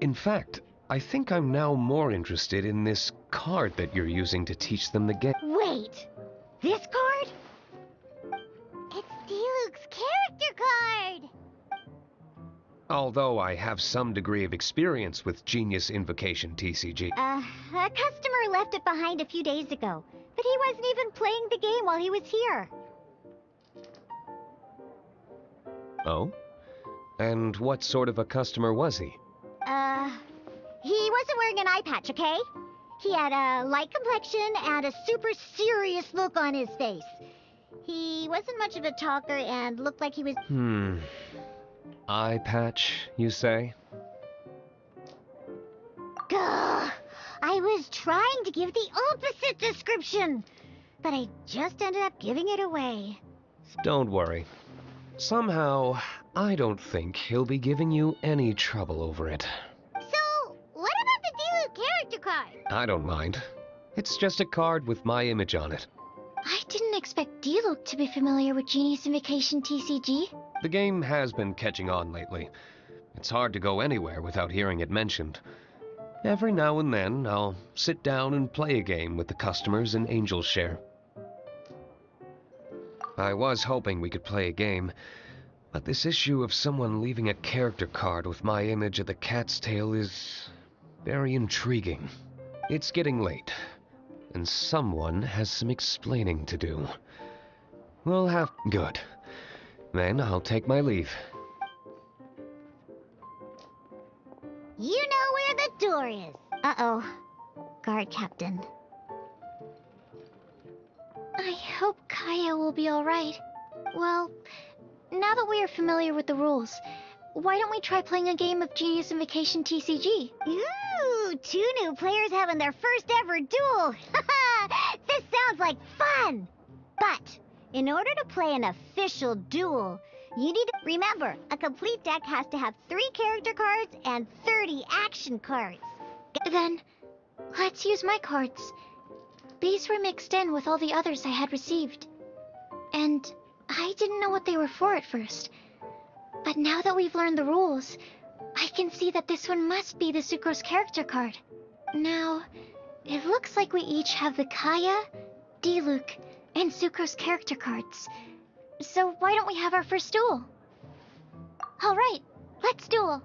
In fact, I think I'm now more interested in this card that you're using to teach them the game. Wait, this card? It's Diluc's character card! Although I have some degree of experience with Genius Invocation TCG. A customer left it behind a few days ago, but he wasn't even playing the game while he was here. Oh? And what sort of a customer was he? He wasn't wearing an eye patch, okay? He had a light complexion and a super serious look on his face. He wasn't much of a talker and looked like he was... Eye patch, you say? Gah! I I was trying to give the opposite description, but I just ended up giving it away. Don't worry. Somehow, I don't think he'll be giving you any trouble over it. So, what about the Diluc character card? I don't mind. It's just a card with my image on it. I didn't expect Diluc to be familiar with Genius Invocation TCG. The game has been catching on lately. It's hard to go anywhere without hearing it mentioned. Every now and then, I'll sit down and play a game with the customers in Angel Share. I was hoping we could play a game, but this issue of someone leaving a character card with my image of the cat's tail is very intriguing. It's getting late, and someone has some explaining to do. We'll have... Good. Then I'll take my leave. You know where the door is. Uh-oh. Guard captain. I hope Kaya will be alright. Well, now that we are familiar with the rules, why don't we try playing a game of Genius Invocation TCG? Ooh, 2 new players having their first ever duel. This sounds like fun! But, in order to play an official duel, you need to remember, a complete deck has to have 3 character cards and 30 action cards. Then, let's use my cards. These were mixed in with all the others I had received. And I didn't know what they were for at first. But now that we've learned the rules, I can see that this one must be the Sucrose character card. Now, it looks like we each have the Kaya, Diluc, and Sucrose character cards. So why don't we have our first duel? Alright, let's duel.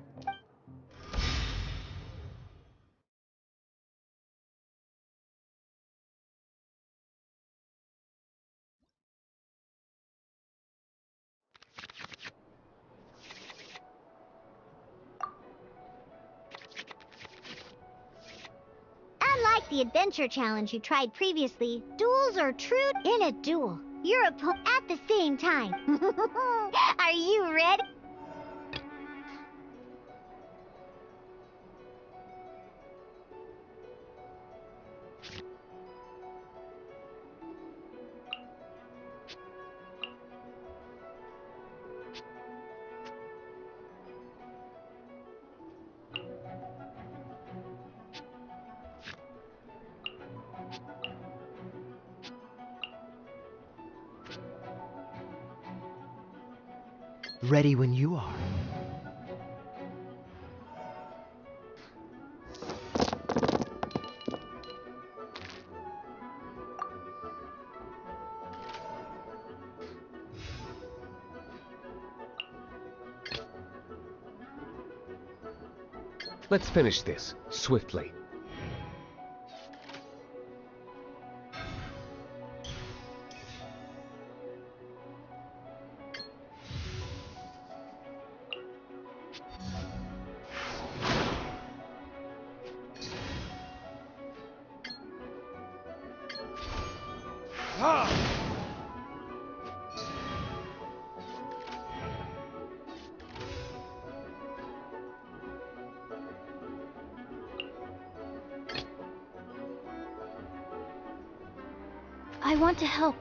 Unlike the adventure challenge you tried previously, duels are true in a duel. You're at the same time. Are you ready? Ready when you are. Let's finish this, swiftly. I want to help.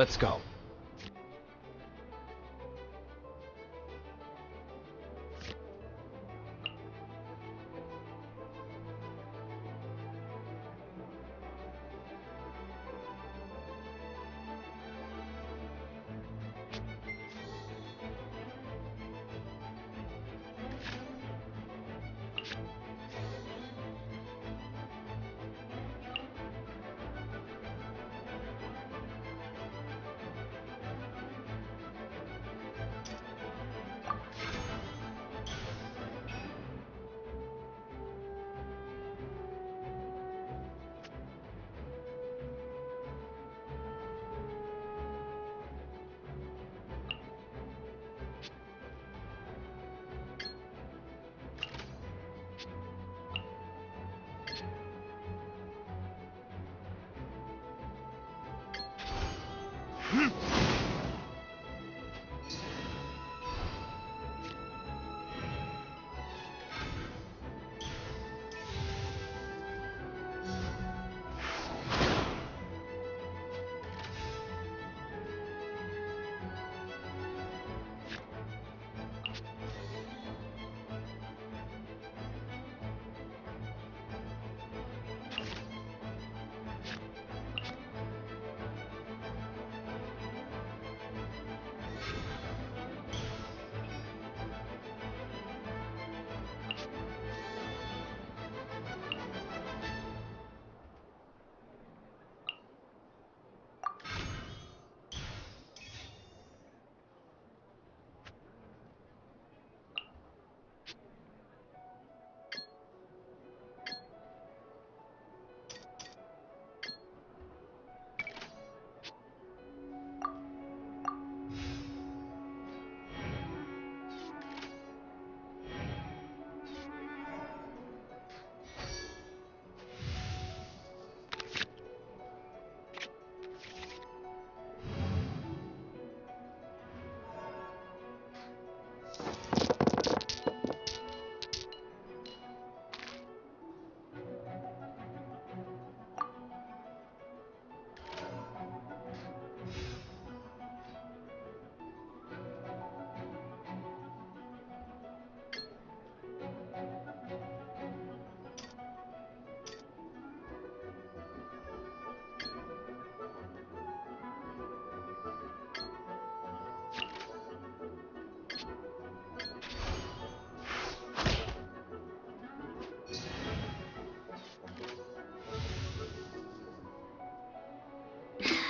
Let's go.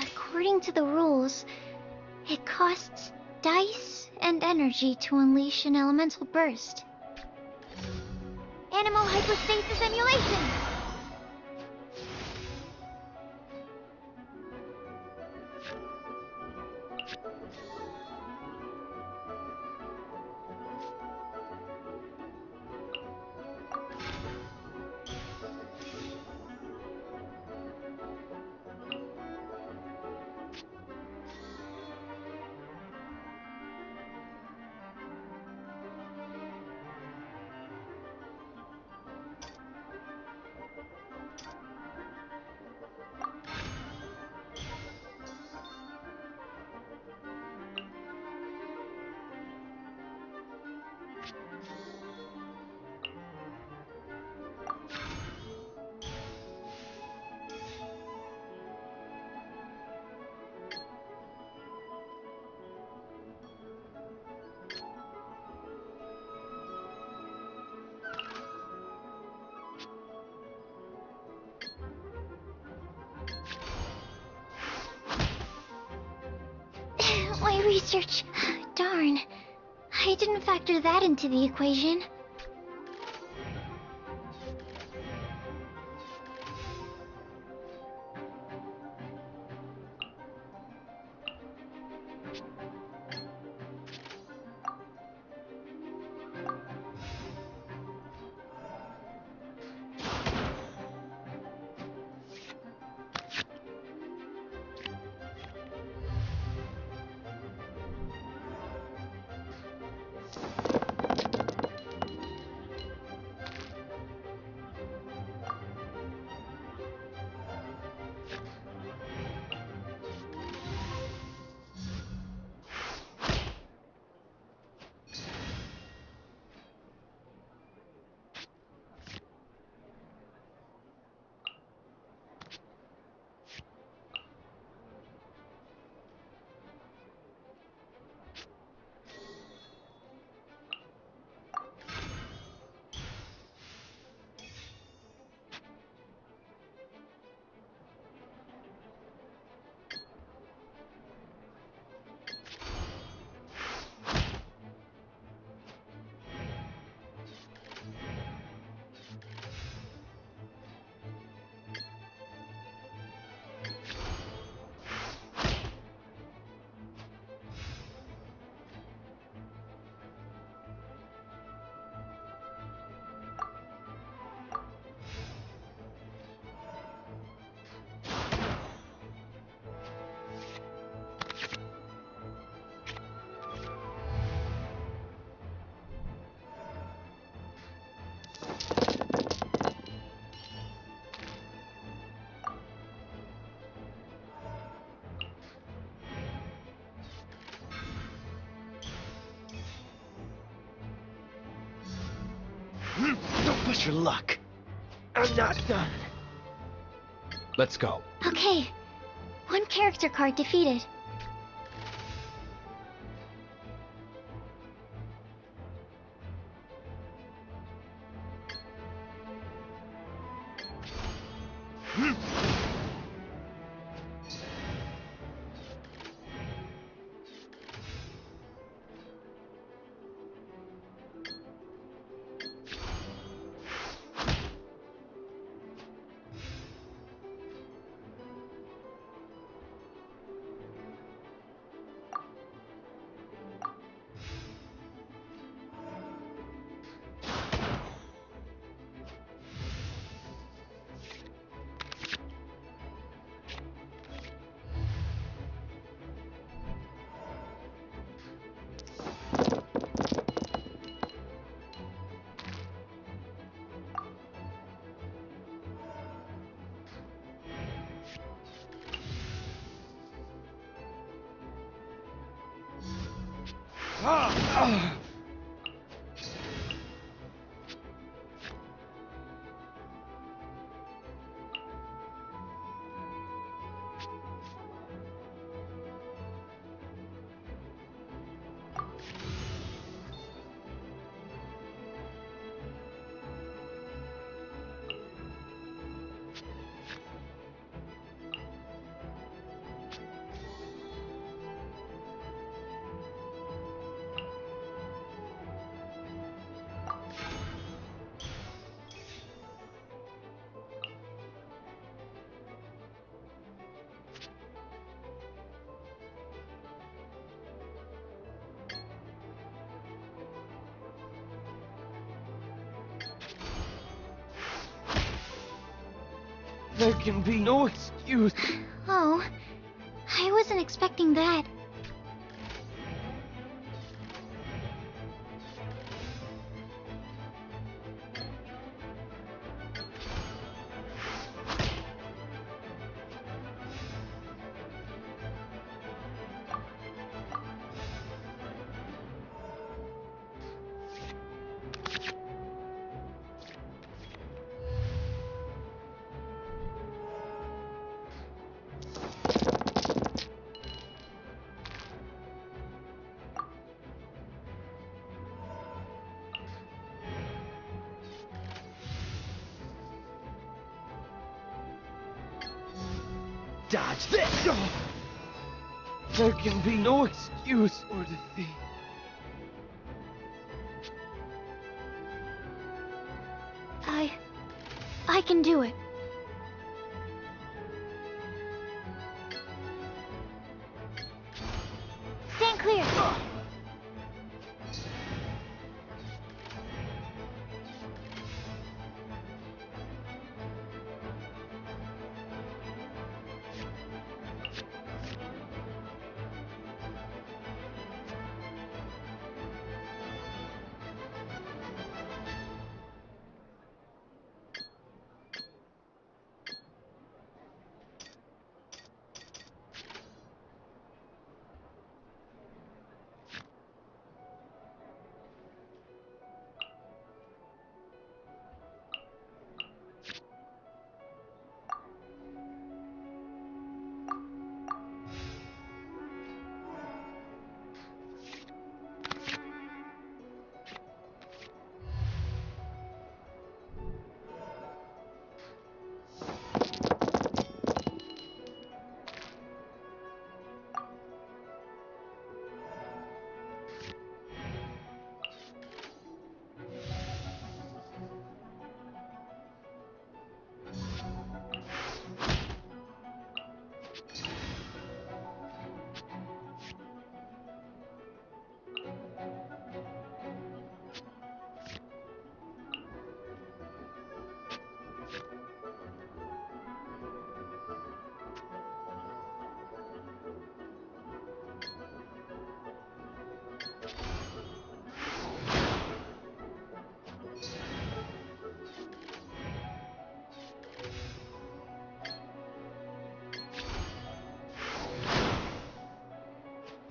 According to the rules, it costs dice and energy to unleash an elemental burst. Animal hypostasis emulation! My research. Darn. I didn't factor that into the equation. Don't push your luck. I'm not done. Let's go. Okay. One character card defeated. There can be no excuse. Oh, I wasn't expecting that. Dodge this! There can be no excuse for defeat. I can do it. Stand clear.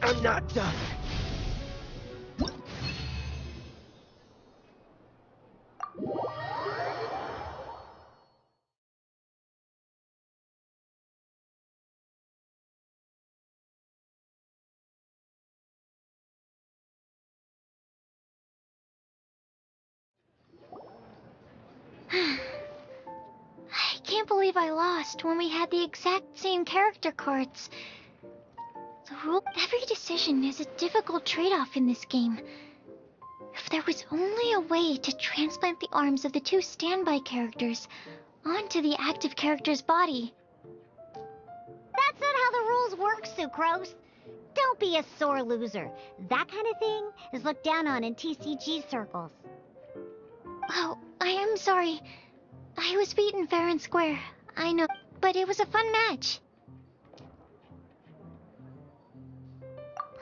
I'm not done. believe I lost when we had the exact same character cards. Every decision is a difficult trade-off in this game. If there was only a way to transplant the arms of the two standby characters onto the active character's body. That's not how the rules work, Sucrose. Don't be a sore loser. That kind of thing is looked down on in TCG circles. Oh, I am sorry. I was beaten fair and square. I know, but it was a fun match.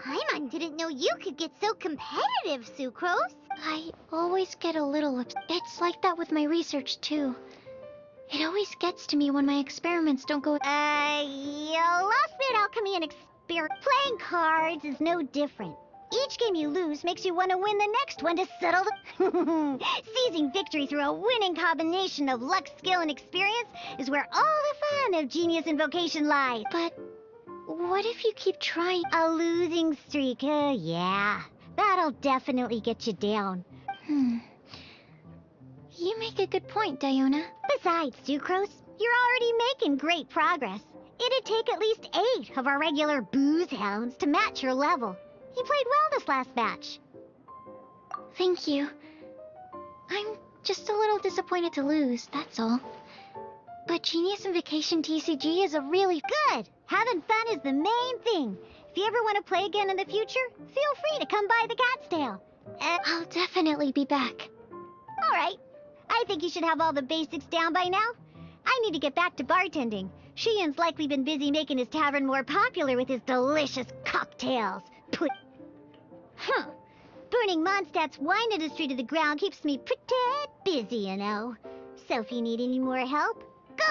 Paimon didn't know you could get so competitive, Sucrose. I always get a little upset. It's like that with my research, too. It always gets to me when my experiments don't go... Lost Minute Alchemy and Playing cards is no different. Each game you lose makes you want to win the next one to settle the... Seizing victory through a winning combination of luck, skill, and experience is where all the fun of Genius Invocation lies. But what if you keep trying? A losing streak, yeah. That'll definitely get you down. You make a good point, Diona. Besides, Sucrose, you're already making great progress. It'd take at least 8 of our regular booze hounds to match your level. You played well this last match. Thank you. I'm just a little disappointed to lose, that's all. But Genius Invocation TCG is a really... Good! Having fun is the main thing. If you ever want to play again in the future, feel free to come by the Cat's Tail. I'll definitely be back. Alright. I think you should have all the basics down by now. I need to get back to bartending. Shiyan's likely been busy making his tavern more popular with his delicious cocktails. Burning Mondstadt's wine industry to the ground keeps me pretty busy, you know. So if you need any more help, go!